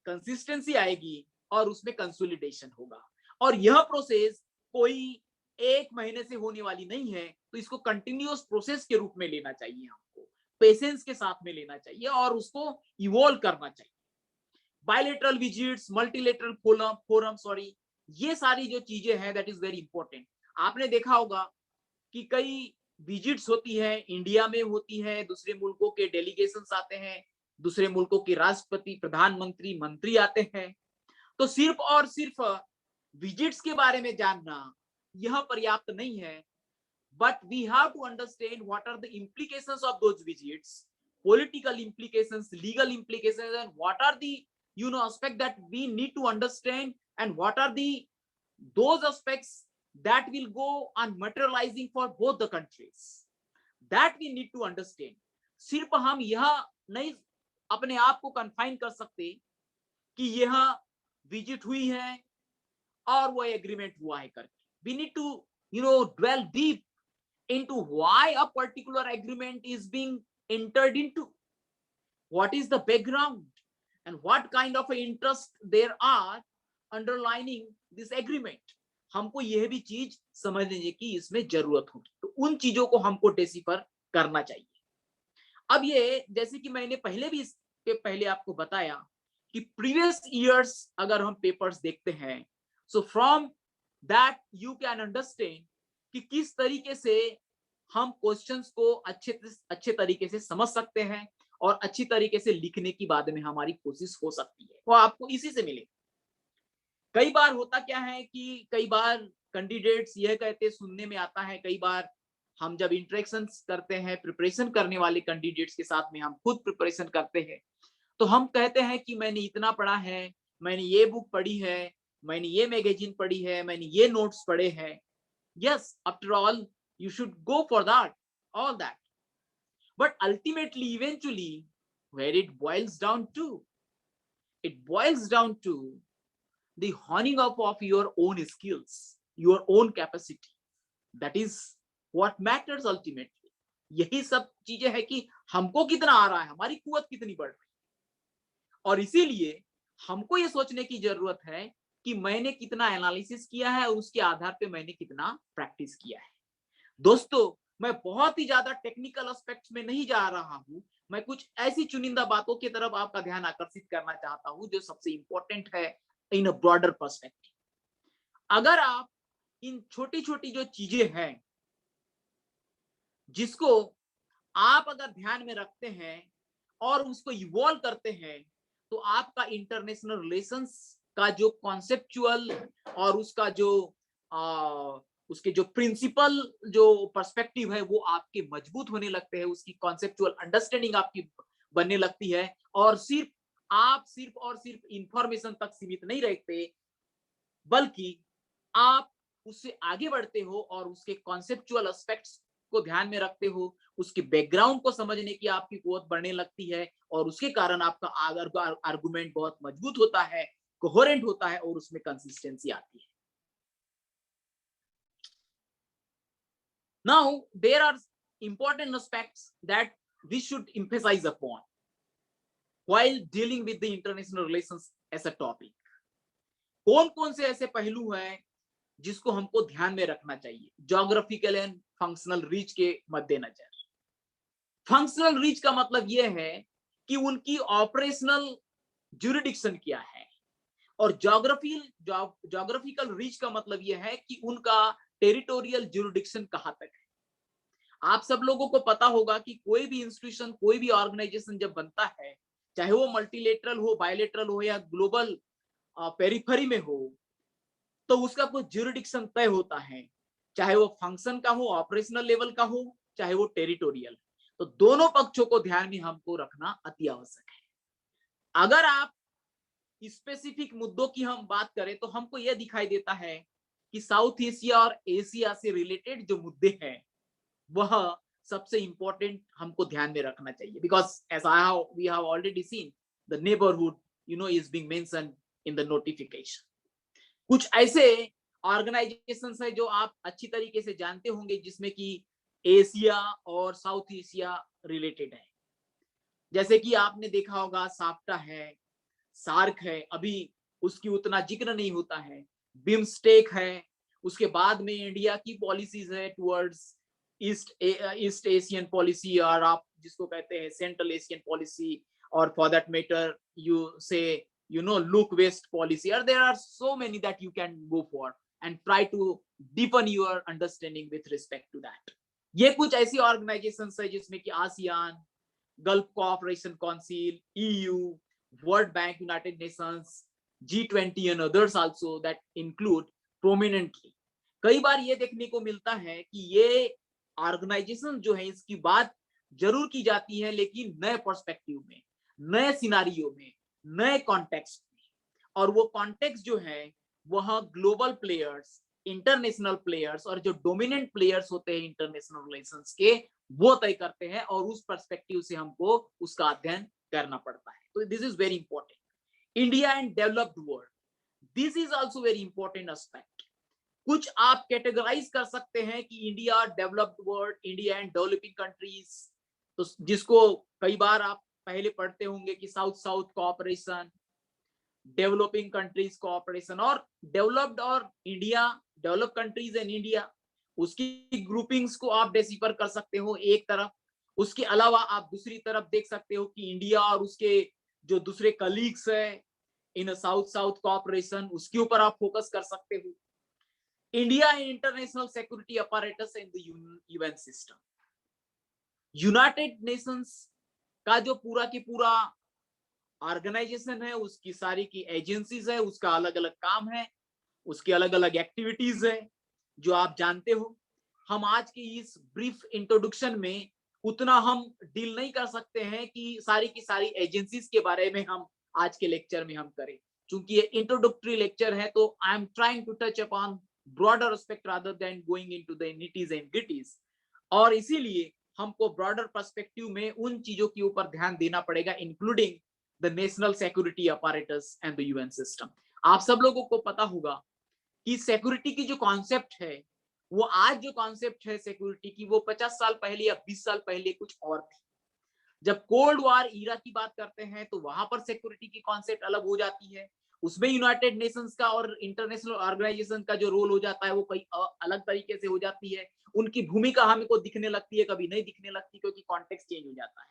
कंसिस्टेंसी आएगी, और उसमें कंसोलिडेशन होगा। और यह प्रोसेस कोई एक महीने से होने वाली नहीं है, तो इसको कंटिन्यूअस प्रोसेस के रूप में लेना चाहिए, हमको पेशेंस के साथ में लेना चाहिए और उसको इवॉल्व करना चाहिए। Bilateral visits, multilateral forum, sorry, ये सारी जो चीजें हैं दैट इज वेरी इंपॉर्टेंट। आपने देखा होगा कि कई विजिट्स होती है, इंडिया में होती है, दूसरे मुल्कों के डेलीगेशंस आते हैं, दूसरे मुल्कों के राष्ट्रपति, प्रधानमंत्री, मंत्री आते हैं। तो सिर्फ और सिर्फ विजिट्स के बारे में जानना यह पर्याप्त नहीं है, but we have to understand what are the implications of those visits, political implications, legal implications, and what are the aspects that we need to understand, and what are those aspects that will go on materializing for both the countries, that we need to understand। सिर्फ हम यह नहीं अपने आप को confine कर सकते कि यह विजिट हुई है और वो एग्रीमेंट हुआ है करके। we need to dwell deep into why a particular agreement is being entered into, what is the background, and what kind of interest there are underlining this agreement। हमको यह भी चीज समझने की इसमें जरूरत होगी, तो उन चीजों को हमको डेसिफर करना चाहिए। अब ये जैसे कि मैंने पहले भी इसके पहले आपको बताया कि प्रीवियस इयर्स अगर हम पेपर्स देखते हैं, so from that you can understand कि किस तरीके से हम क्वेश्चंस को अच्छे तरीके से समझ सकते हैं और अच्छी तरीके से लिखने की बाद में हमारी कोशिश हो सकती है, वो आपको इसी से मिले। कई बार होता क्या है कि कई बार कैंडिडेट्स यह कहते सुनने में आता है, कई बार हम जब इंटरेक्शंस करते हैं प्रिपरेशन करने वाले कैंडिडेट्स के साथ में, हम खुद प्रिपरेशन करते हैं, तो हम कहते हैं कि मैंने इतना पढ़ा है, मैंने ये बुक पढ़ी है, मैंने ये मैगजीन पढ़ी है, मैंने ये नोट्स पढ़े हैं। Yes, after all, you should go for that, all that. But ultimately, eventually, where it boils down to the honing up of your own skills, your own capacity. That is what matters ultimately. यही सब चीजें है कि हमको कितना आ रहा है, हमारी कुवत कितनी बढ़ रही है, और इसीलिए हमको ये सोचने की जरूरत है कि मैंने कितना एनालिसिस किया है और उसके आधार पे मैंने कितना प्रैक्टिस किया है। दोस्तों, मैं बहुत ही ज्यादा टेक्निकल एस्पेक्ट्स में नहीं जा रहा हूं, मैं कुछ ऐसी चुनिंदा बातों की तरफ आपका ध्यान आकर्षित करना चाहता हूं जो सबसे इंपॉर्टेंट है इन अ ब्रॉडर पर्सपेक्टिव। अगर आप इन छोटी छोटी जो चीजें हैं जिसको आप अगर ध्यान में रखते हैं और उसको इवॉल्व करते हैं, तो आपका इंटरनेशनल रिलेशंस का जो कॉन्सेप्चुअल और उसका जो उसके जो प्रिंसिपल जो पर्सपेक्टिव है वो आपके मजबूत होने लगते हैं, उसकी कॉन्सेप्चुअल अंडरस्टैंडिंग आपकी बनने लगती है, और सिर्फ और सिर्फ इंफॉर्मेशन तक सीमित नहीं रहते, बल्कि आप उससे आगे बढ़ते हो और उसके कॉन्सेप्चुअल एस्पेक्ट्स को ध्यान में रखते हो, उसके बैकग्राउंड को समझने की आपकी कुवत बढ़ने लगती है, और उसके कारण आपका आर्गुमेंट बहुत मजबूत होता है, कोहेरेंट होता है, और उसमें कंसिस्टेंसी आती है। Now there are important aspects that we should emphasize upon while dealing with the international relations as a topic। कौन कौन से ऐसे पहलू हैं जिसको हमको ध्यान में रखना चाहिए ज्योग्राफिकल एंड फंक्शनल रीच के मद्देनजर। फंक्शनल रीच का मतलब यह है कि उनकी ऑपरेशनल ज्यूरिडिक्शन क्या है, और ज्योग्राफिकल रीच का मतलब यह है कि उनका टेरिटोरियल ज्यूरिडिक्शन कहां तक है। आप सब लोगों को पता होगा कि कोई भी इंस्टीट्यूशन, कोई भी ऑर्गेनाइजेशन जब बनता है, चाहे वो मल्टीलेटरल हो, बायलेटरल हो या ग्लोबल पेरिफेरी में हो, तो उसका कुछ ज्यूरिडिक्शन तय होता है, चाहे वो फंक्शन का हो, ऑपरेशनल लेवल का हो, चाहे वो टेरिटोरियल। तो दोनों पक्षों को ध्यान में हमको रखना अति आवश्यक है। अगर आप स्पेसिफिक मुद्दों की हम बात करें तो हमको यह दिखाई देता है कि साउथ एशिया और एशिया से रिलेटेड जो मुद्दे हैं वह सबसे इंपॉर्टेंट हमको ध्यान में रखना चाहिए, because as we have already seen the neighbourhood is being mentioned in the notification. कुछ ऐसे ऑर्गेनाइजेशंस है जो आप अच्छी तरीके से जानते होंगे, जिसमें कि एशिया और साउथ एशिया रिलेटेड है। जैसे कि आपने देखा होगा साफ्टा है, सार्क है, अभी उसकी उतना जिक्र नहीं होता है, बिम्स्टेक है, उसके बाद में इंडिया की पॉलिसीज है टुवर्ड्स ईस्ट एशियन पॉलिसी, और आप जिसको कहते हैं सेंट्रल एशियन पॉलिसी, और फॉर दैट मैटर यू से look west policy, or there are so many that you can go for and try to deepen your understanding with respect to that. ये कुछ ऐसी ऑर्गेनाइजेशंस है जिसमें कि ASEAN, gulf cooperation council, EU, world bank, United Nations, G20 and others also that include prominently. कई बार ये देखने को मिलता है कि ये ऑर्गेनाइजेशन जो है इसकी बात जरूर की जाती है, लेकिन नए पर्सपेक्टिव में, नए सिनारियो में, नए कॉन्टेक्स्ट में, और वो कॉन्टेक्स्ट जो है वह ग्लोबल प्लेयर्स, इंटरनेशनल प्लेयर्स और जो डोमिनेंट प्लेयर्स होते हैं इंटरनेशनल रिलेशंस के, वो तय करते हैं, और उस पर्सपेक्टिव से हमको उसका अध्ययन करना पड़ता है। तो this is very important. India and developed world, this is also very important aspect. कुछ आप कैटेगराइज कर सकते हैं कि India, developed world, India and developing countries, तो जिसको कई बार आप पहले पढ़ते होंगे कि south south cooperation, developing countries cooperation, और डेवलप्ड और India, develop countries and India, उसकी ग्रुपिंग्स को आप डेसिफर कर सकते हो एक तरफ। उसके अलावा आप दूसरी तरफ देख सकते हो कि इंडिया और उसके जो दूसरे कलीग्स है इन साउथ साउथ कोऑपरेशन, उसके ऊपर आप फोकस कर सकते हो। India in international security apparatus in the UN system, United Nations का जो पूरा की पूरा ऑर्गेनाइजेशन है, उसकी सारी की एजेंसीज है, उसका अलग अलग काम है, उसकी अलग अलग एक्टिविटीज है जो आप जानते हो। हम आज की इस ब्रीफ इंट्रोडक्शन में उतना हम डील नहीं कर सकते हैं कि सारी की सारी एजेंसीज के बारे में हम आज के लेक्चर में हम करें, क्योंकि ये इंट्रोडक्टरी लेक्चर है। तो I am trying to touch upon broader aspect rather than going into the nitties and gritties, और इसीलिए हमको ब्रॉडर पर्सपेक्टिव में उन चीजों के ऊपर ध्यान देना पड़ेगा, including the national security apparatus and the UN system. आप सब लोगों को पता होगा कि सिक्योरिटी की जो कॉन्सेप्ट है, वो आज जो कॉन्सेप्ट है सिक्योरिटी की, वो 50 साल पहले या 20 साल पहले कुछ और थी। जब कोल्ड वॉर ईरा की बात करते हैं तो वहां पर सिक्योरिटी की कॉन्सेप्ट अलग हो जाती है, उसमें यूनाइटेड नेशंस का और इंटरनेशनल ऑर्गेनाइजेशन का जो रोल हो जाता है वो कई अलग तरीके से हो जाती है। उनकी भूमिका हमको दिखने लगती है, कभी नहीं दिखने लगती, क्योंकि कॉन्टेक्स्ट चेंज हो जाता है।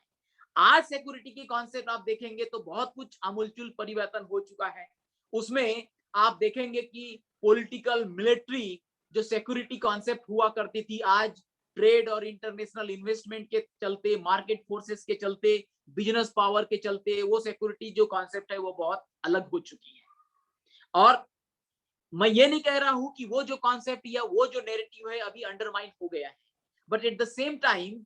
आज सिक्योरिटी की कॉन्सेप्ट आप देखेंगे तो बहुत कुछ आमूलचूल परिवर्तन हो चुका है। उसमें आप देखेंगे कि पॉलिटिकल, मिलिट्री जो सिक्योरिटी कॉन्सेप्ट हुआ करती थी, आज ट्रेड और इंटरनेशनल इन्वेस्टमेंट के चलते, मार्केट फोर्सेस के चलते, बिजनेस पावर के चलते, वो सिक्योरिटी जो कॉन्सेप्ट है वो बहुत अलग हो चुकी है। और मैं ये नहीं कह रहा हूं कि वो जो कॉन्सेप्ट या वो जो नैरेटिव है अभी अंडरमाइन हो गया है, but at the same time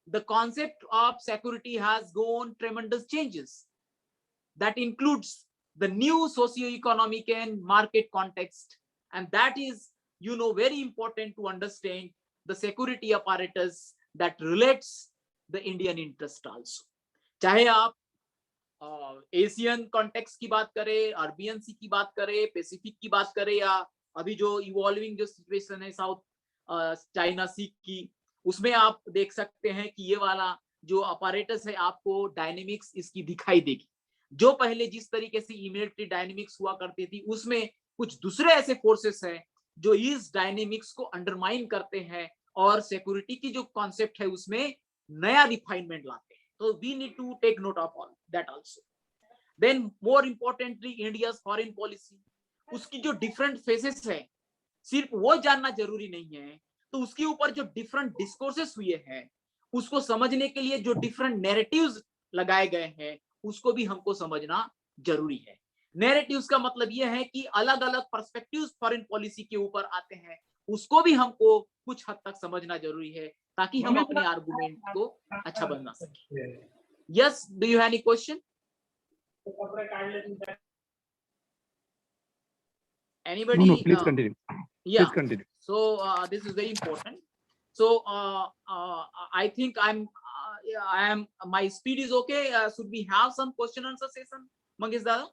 the concept of security has gone tremendous changes. That includes the new socio-economic and market context, and that is, very important to understand the security apparatus that relates the Indian interest also. चाहे आप Asian context की बात करें, Arabian सी की बात करें, Pacific की बात करें, या अभी जो इवॉल्विंग जो सिचुएशन है साउथ चाइना सी की, उसमें आप देख सकते हैं कि ये वाला जो अपैरेटस है आपको डायनेमिक्स इसकी दिखाई देगी। जो पहले जिस तरीके से मिलिट्री डायनेमिक्स हुआ करती थी, उसमें कुछ दूसरे ऐसे फोर्सेस हैं जो इस डायनेमिक्स को अंडरमाइन करते हैं और सिक्योरिटी की जो कॉन्सेप्ट है उसमें नया रिफाइनमेंट लाते हैं. तो we need to take note of all that also. Then more importantly India's foreign policy, उसकी जो डिफरेंट फेसेस है सिर्फ वो जानना जरूरी नहीं है, तो उसके ऊपर जो डिफरेंट डिस्कोर्सेस हुए हैं उसको समझने के लिए जो डिफरेंट नैरेटिव्स लगाए गए हैं उसको भी हमको समझना जरूरी है. नैरेटिव्स का मतलब यह है कि अलग अलग पर्सपेक्टिव्स फॉरेन पॉलिसी के ऊपर आते हैं, उसको भी हमको कुछ हद तक समझना जरूरी है ताकि हम अपने आर्गुमेंट को अच्छा बना सके. Yes, do you have any question? Anybody? No, please continue. Yeah. Please continue. So this is very important. So I think my speed is okay. Should we have some question answer session, Mangesh Dada?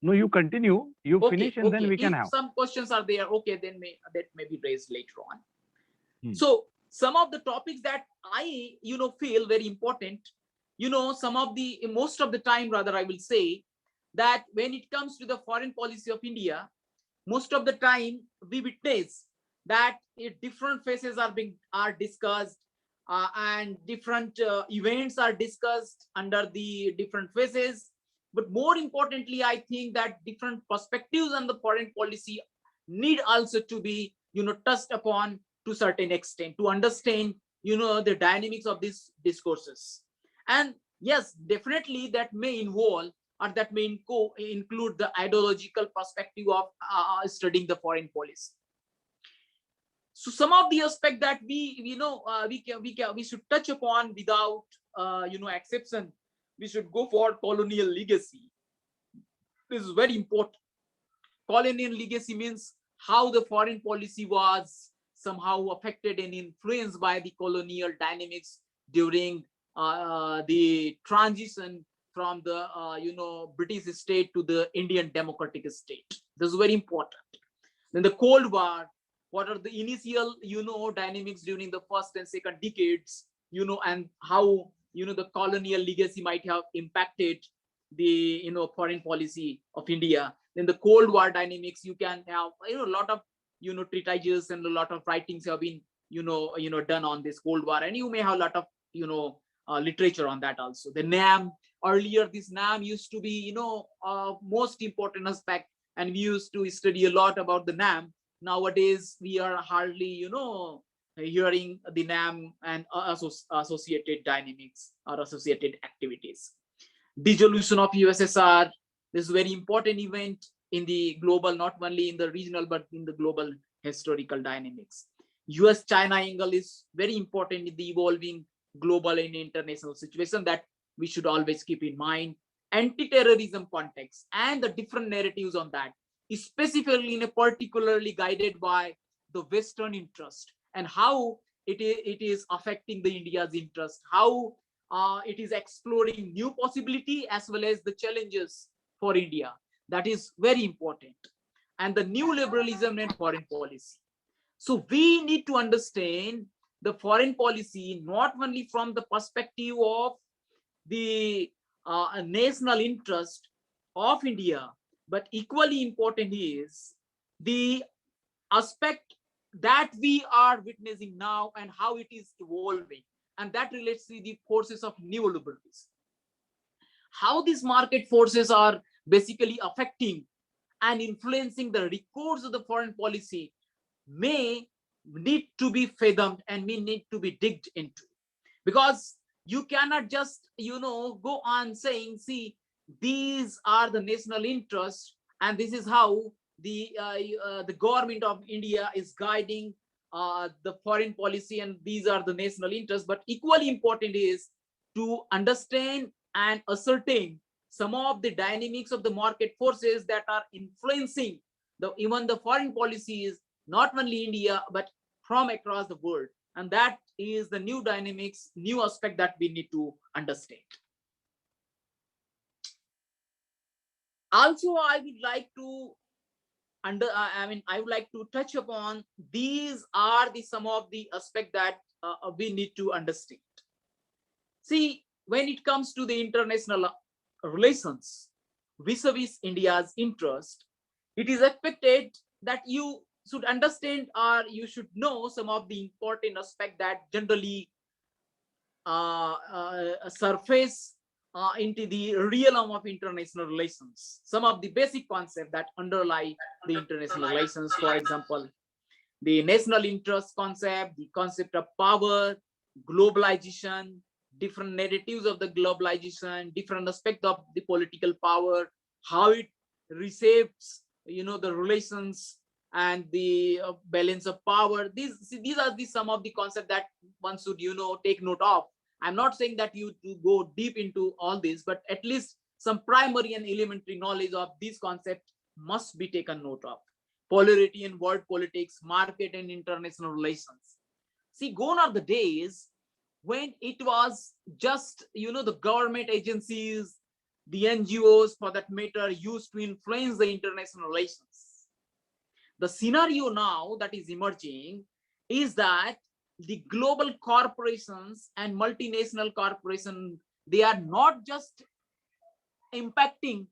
No, you continue. You Okay, finish and then we can if have. some questions are there, okay, then that may be raised later on. So some of the topics that I feel very important, most of the time rather I will say that when it comes to the foreign policy of India, most of the time we witness that different phases are discussed, and different events are discussed under the different phases. But more importantly, I think that different perspectives on the foreign policy need also to be touched upon to certain extent to understand the dynamics of these discourses. And yes, definitely that may involve or that may include the ideological perspective of studying the foreign policy. So some of the aspects that we should touch upon without exception, we should go for colonial legacy. This is very important. Colonial legacy means how the foreign policy was somehow affected and influenced by the colonial dynamics during the transition from the British state to the Indian democratic state. This is very important. Then the Cold War, what are the initial dynamics during the first and second decades, and how the colonial legacy might have impacted the foreign policy of India. Then the Cold War dynamics, you can have a lot of treatises and a lot of writings have been done on this Cold War, and you may have a lot of literature on that also. The NAM, earlier this NAM used to be most important aspect, and we used to study a lot about the NAM. Nowadays we are hardly hearing the NAM and associated dynamics or associated activities. Dissolution of USSR, this is a very important event in the global, not only in the regional but in the global historical dynamics. US-China angle is very important in the evolving global and international situation that we should always keep in mind. Anti-terrorism context and the different narratives on that, specifically in a particularly guided by the Western interest and how it is affecting the India's interest, how it is exploring new possibility as well as the challenges for India. That is very important. And the new liberalism and foreign policy. So we need to understand the foreign policy not only from the perspective of the national interest of India, but equally important is the aspect that we are witnessing now and how it is evolving, and that relates to the forces of neoliberalism. How these market forces are basically affecting and influencing the recourse of the foreign policy may need to be fathomed and may need to be digged into, because you cannot just go on saying, see, these are the national interests and this is how the government of India is guiding the foreign policy and these are the national interests. But equally important is to understand and ascertain some of the dynamics of the market forces that are influencing even the foreign policies, not only India, but from across the world. And that is the new dynamics, new aspect that we need to understand. Also, I would like to I would like to touch upon these are some of the aspects that we need to understand. See, when it comes to the international relations vis-a-vis India's interest, it is expected that you should understand or you should know some of the important aspects that generally surface into the realm of international relations. Some of the basic concepts that underlie the international relations, for example, the national interest concept, the concept of power, globalization, different narratives of the globalization, different aspects of the political power, how it reshapes, the relations and the balance of power. These are some of the concepts that one should, take note of. I'm not saying that you to go deep into all this, but at least some primary and elementary knowledge of these concepts must be taken note of. Polarity in world politics, market and international relations. See, gone are the days when it was just, the government agencies, the NGOs for that matter, used to influence the international relations. The scenario now that is emerging is that the global corporations and multinational corporations, they are not just impacting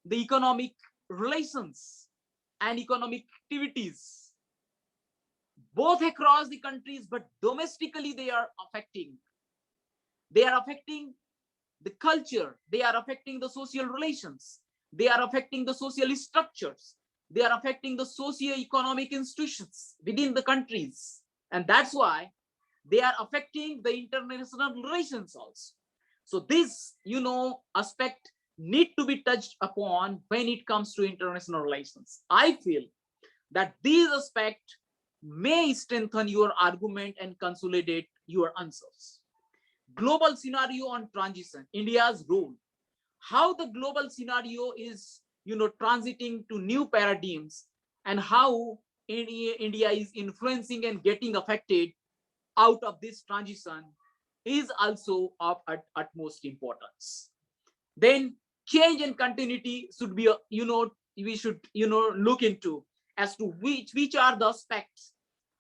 the economic relations and economic activities both across the countries, but domestically they are affecting the culture, they are affecting the social relations, they are affecting the social structures, they are affecting the socio-economic institutions within the countries, and that's why they are affecting the international relations also. So this, aspect need to be touched upon when it comes to international relations. I feel that these aspects may strengthen your argument and consolidate your answers. Global scenario on transition, India's role, how the global scenario is, transiting to new paradigms, and how India is influencing and getting affected out of this transition is also of utmost importance. Then change and continuity should be, we should, look into as to which are the aspects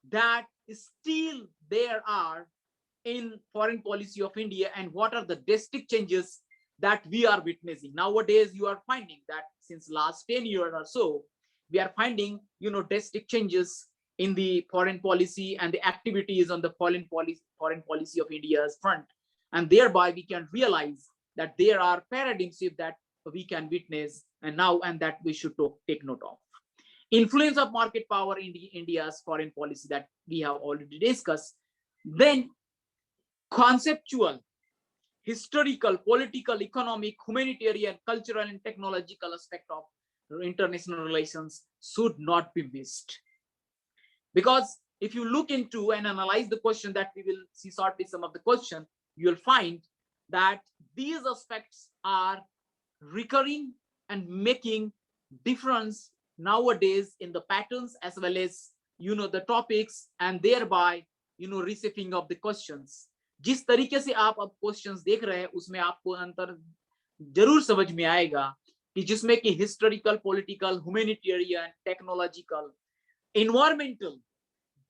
that still there are in foreign policy of India, and what are the drastic changes that we are witnessing. Nowadays, you are finding that since last 10 years or so, we are finding, drastic changes in the foreign policy and the activities on the foreign policy of India's front. And thereby we can realize that there are paradigm shifts that we can witness and now, and that we should take note of. Influence of market power in India's foreign policy that we have already discussed. Then conceptual, historical, political, economic, humanitarian, cultural, and technological aspect of international relations should not be missed. Because if you look into and analyze the question that we will see shortly, some of the question, you will find that these aspects are recurring and making difference nowadays in the patterns as well as, the topics, and thereby, reshaping of the questions. जिस तरीके से आप अब questions देख रहे हैं उसमें आपको अंतर जरूर समझ में आएगा कि जिसमें कि historical, political, humanitarian, technological, environmental,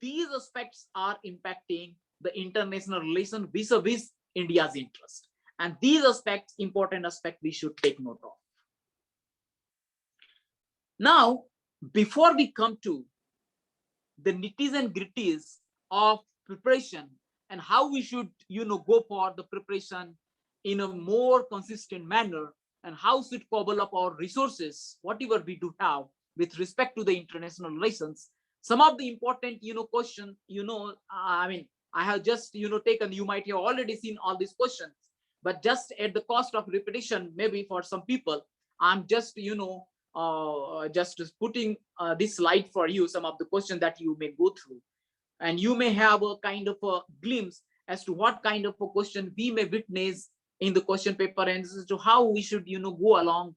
these aspects are impacting the international relation vis-a-vis India's interest, and these aspects, important aspect, we should take note of. Now, before we come to the nitties and gritties of preparation and how we should, go for the preparation in a more consistent manner, and how should cobble up our resources, whatever we do have with respect to the international relations. Some of the important, question, I have just, taken, you might have already seen all these questions, but just at the cost of repetition, maybe for some people, I'm just, just putting this slide for you, some of the questions that you may go through. And you may have a kind of a glimpse as to what kind of a question we may witness in the question paper, and as to how we should, go along,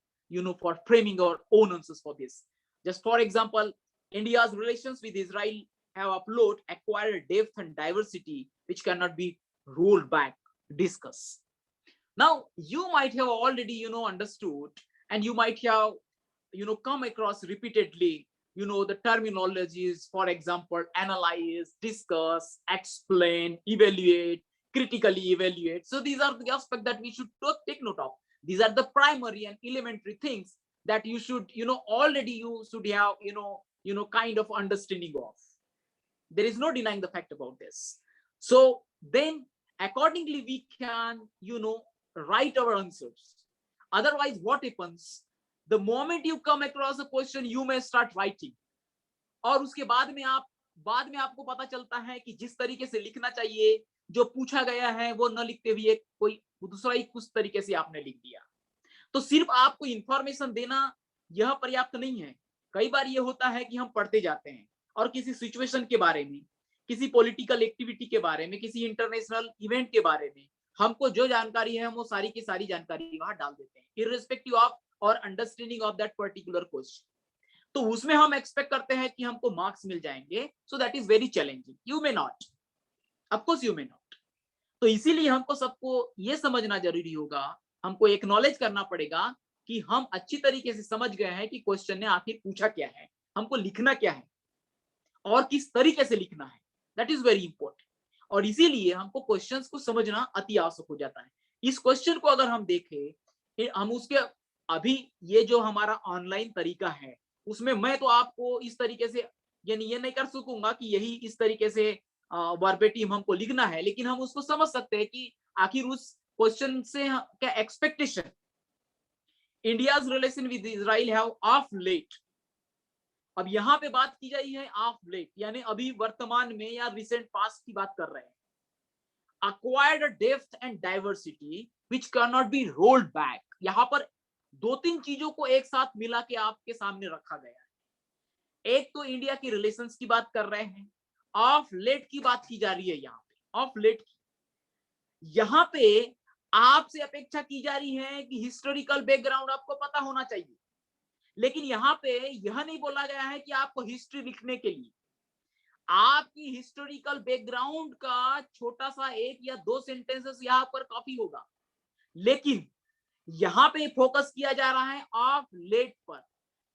for framing our own answers for this. Just for example, India's relations with Israel have acquired depth and diversity, which cannot be rolled back. Discuss. Now, you might have already, understood, and you might have, come across repeatedly, the terminologies, for example, analyze, discuss, explain, evaluate, critically evaluate. So these are the aspects that we should take note of. These are the primary and elementary things that you should, already you should have, kind of understanding of. There is no denying the fact about this. So then accordingly we can, write our answers. Otherwise what happens, the moment you come across a question, you may start writing, और उसके बाद में आपको पता चलता है कि जिस तरीके से लिखना चाहिए, जो पूछा गया है वो न लिखते हुए कोई दूसरा ही कुछ तरीके से आपने लिख दिया। तो सिर्फ आपको इंफॉर्मेशन देना यह पर्याप्त नहीं है। कई बार ये होता है कि हम पढ़ते जाते हैं और किसी सिचुएशन के बारे में, किसी पॉलिटिकल एक्टिविटी के बारे में, किसी इंटरनेशनल इवेंट के बारे में हमको जो जानकारी है हम वो सारी की सारी जानकारी वहां डाल देते हैं, इर्रेस्पेक्टिव ऑफ और understanding of that particular question. तो उसमें हम एक्सपेक्ट करते हैं कि हमको मार्क्स मिल जाएंगे। So that is very challenging. You may not, of course you may not. तो इसीलिए हमको सबको ये समझना जरूरी होगा, हमको एक्नॉलेज करना पड़ेगा कि हम अच्छी तरीके से समझ गए हैं कि क्वेश्चन ने आखिर पूछा क्या है, हमको लिखना क्या है और किस तरीके से लिखना है। That is very important. और इसीलिए हमको क्वेश्चंस को समझना अति आवश्यक हो जाता है। इस क्वेश्चन को अगर हम देखें, हम उसके अभी ये जो हमारा ऑनलाइन तरीका है उसमें मैं तो आपको इस तरीके से यानी ये नहीं कर सकूंगा कि यही इस तरीके से वर्बेटिम हमको लिखना है, लेकिन हम उसको समझ सकते हैं कि आखिर उस क्वेश्चन से क्या expectation. India's relation with Israel have of late. अब यहाँ पे बात की जाती है ऑफ लेट, यानी अभी वर्तमान में या रिसेंट पास्ट की बात कर रहे हैं। acquired a depth and diversity which cannot be rolled back। यहाँ पर दो तीन चीजों को एक साथ मिला के आपके सामने रखा गया है। एक तो इंडिया की रिलेशंस की बात कर रहे हैं, ऑफ लेट की बात की जा रही है। यहाँ पे ऑफ लेट की, यहाँ पे आपसे अपेक्षा की जा रही है कि हिस्टोरिकल बैकग्राउंड आपको पता होना चाहिए, लेकिन यहाँ पे यह नहीं बोला गया है कि आपको हिस्ट्री लिखने के लिए आपकी हिस्टोरिकल बैकग्राउंड का छोटा सा एक या दो सेंटेंसेस यहाँ पर कॉपी होगा, लेकिन यहाँ पे फोकस किया जा रहा है ऑफ लेट पर,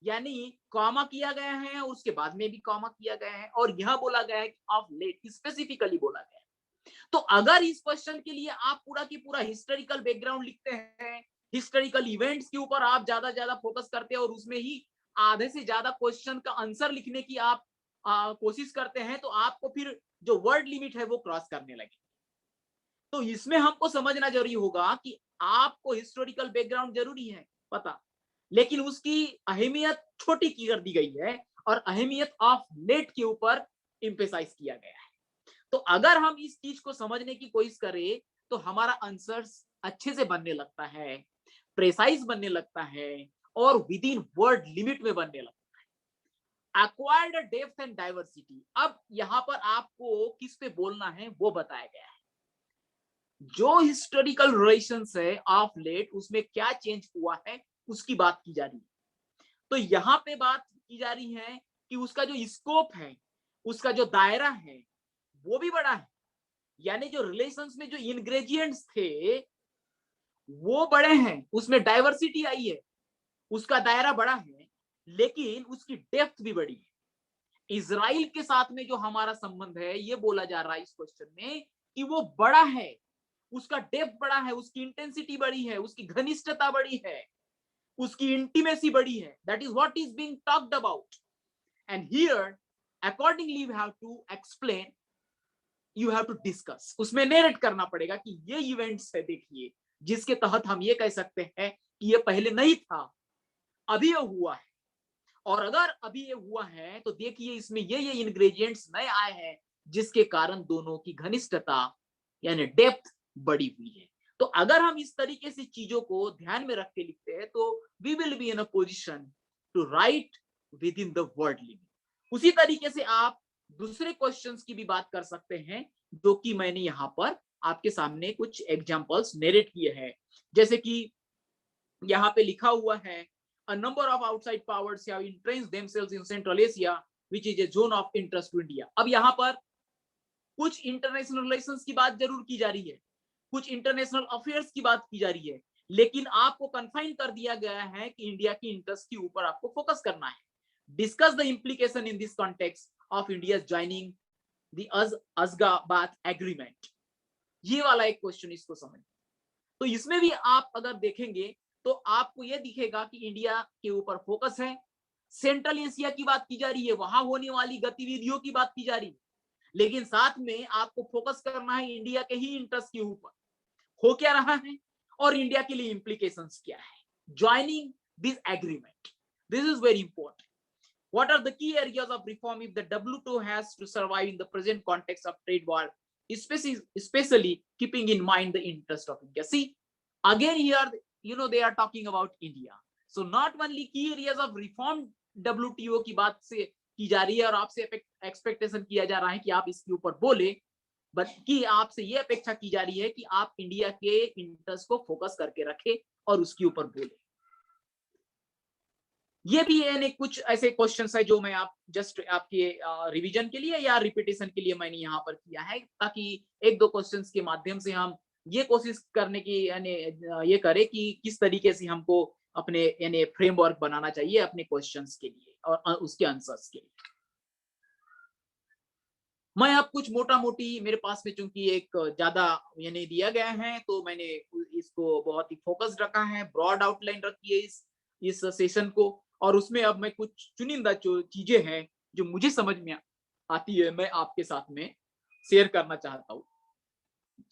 यानी कॉमा किया गया है, उसके बाद में भी कॉमा किया गया है और यह बोला गया है कि ऑफ लेट स्पेसिफिकली बोला गया है। तो अगर इस क्वेश्चन के लिए आप पूरा की पूरा हिस्टोरिकल बैकग्राउंड लिखते हैं, हिस्टोरिकल इवेंट्स के ऊपर आप ज्यादा फोकस करते हैं और उसमें ही आधे से ज्यादा क्वेश्चन का आंसर लिखने की आप कोशिश करते हैं, तो आपको फिर जो वर्ड लिमिट है वो क्रॉस करने लगे। तो इसमें हमको समझना जरूरी होगा कि आपको हिस्टोरिकल बैकग्राउंड जरूरी है पता, लेकिन उसकी अहमियत छोटी की कर दी गई है और अहमियत ऑफ लेट के ऊपर एम्फेसाइज किया गया है। तो अगर हम इस चीज को समझने की कोशिश करें तो हमारा आंसर्स अच्छे से बनने लगता है, प्रेसाइज बनने लगता है और विद इन वर्ड लिमिट में बनने लगता है। एक्वायर्ड डेप्थ एंड डाइवर्सिटी, अब यहाँ पर आपको किस पे बोलना है वो बताया गया है। जो हिस्टोरिकल रिलेशंस है ऑफ लेट, उसमें क्या चेंज हुआ है उसकी बात की जा रही है। तो यहाँ पे बात की जा रही है कि उसका जो स्कोप है, उसका जो दायरा है वो भी बड़ा है, यानी जो रिलेशंस में जो इंग्रेडिएंट्स थे वो बड़े हैं, उसमें डाइवर्सिटी आई है, उसका दायरा बड़ा है, लेकिन उसकी डेप्थ भी बड़ी है। इजराइल के साथ में जो हमारा संबंध है ये बोला जा रहा है इस क्वेश्चन में कि वो बड़ा है, उसका डेप्थ बड़ा है, उसकी इंटेंसिटी बड़ी है, उसकी घनिष्ठता बड़ी है, उसकी इंटीमेसी बड़ी है। That is what is being talked about. And here accordingly we have to explain, you have to discuss, उसमें नेरेट करना पड़ेगा कि ये इवेंट्स है देखिए जिसके तहत हम ये कह सकते हैं कि ये पहले नहीं था, अभी ये हुआ है, और अगर अभी ये हुआ है तो देखिए इसमें ये इंग्रेडिएंट्स नए आए हैं जिसके कारण दोनों की घनिष्ठता यानी डेप्थ बड़ी हुई है। तो अगर हम इस तरीके से चीजों को ध्यान में रख के लिखते हैं तो we will be in a position to write within the word limit. उसी तरीके से आप दूसरे क्वेश्चंस की भी बात कर सकते हैं, जो कि मैंने यहाँ पर आपके सामने कुछ एग्जांपल्स नेरेट किए हैं। जैसे कि यहाँ पे लिखा हुआ है, a number of outside powers have entrenched themselves in Central Asia, which is a zone of interest to India। अब यहाँ पर कुछ इंटरनेशनल रिलेशंस की बात जरूर की जा रही है, कुछ इंटरनेशनल अफेयर्स की बात की जा रही है, लेकिन आपको कन्फाइन कर दिया गया है कि इंडिया की इंटरेस्ट के ऊपर आपको फोकस करना है। Discuss the implication in this context of India joining the Ashgabat agreement. ये वाला एक क्वेश्चन इसको समझ। तो इसमें भी आप अगर देखेंगे तो आपको ये दिखेगा कि इंडिया के ऊपर फोकस है, सेंट्रल एशिया की बात की जा रही है, वहां होने वाली गतिविधियों की बात की जा रही है, लेकिन साथ में आपको फोकस करना है इंडिया के ही इंटरेस्ट के ऊपर हो क्या रहा है और इंडिया के लिए इंप्लीकेशंस क्या है joining this agreement. This is very important. What are the key areas of reform if the WTO has to survive in the present context of trade war, especially keeping in mind the interest of India? See, again here, they are talking about India. So not only key areas of reform WTO की बात से की जा रही है और आपसे expectation किया जा रहा है कि आप इसके ऊपर बोले, बल्कि आपसे ये अपेक्षा की जा रही है कि आप इंडिया के इंटरेस्ट को फोकस करके रखें और उसके ऊपर बोले. ये भी यानी कुछ ऐसे क्वेश्चंस है जो मैं आप जस्ट आपके रिवीजन के लिए या रिपीटेशन के लिए मैंने यहाँ पर किया है, ताकि एक दो क्वेश्चंस के माध्यम से हम ये कोशिश करने की यानी ये करें कि किस तरीके से हमको अपने यानी फ्रेमवर्क बनाना चाहिए अपने क्वेश्चंस के लिए और उसके आंसर्स के लिए. मैं अब कुछ मोटा मोटी मेरे पास में चूंकि एक ज्यादा यानी दिया गया है तो मैंने इसको बहुत ही फोकस्ड रखा है, ब्रॉड आउटलाइन रखी है इस सेशन को, और उसमें अब मैं कुछ चुनिंदा जो चीजें हैं जो मुझे समझ में आती है मैं आपके साथ में शेयर करना चाहता हूँ,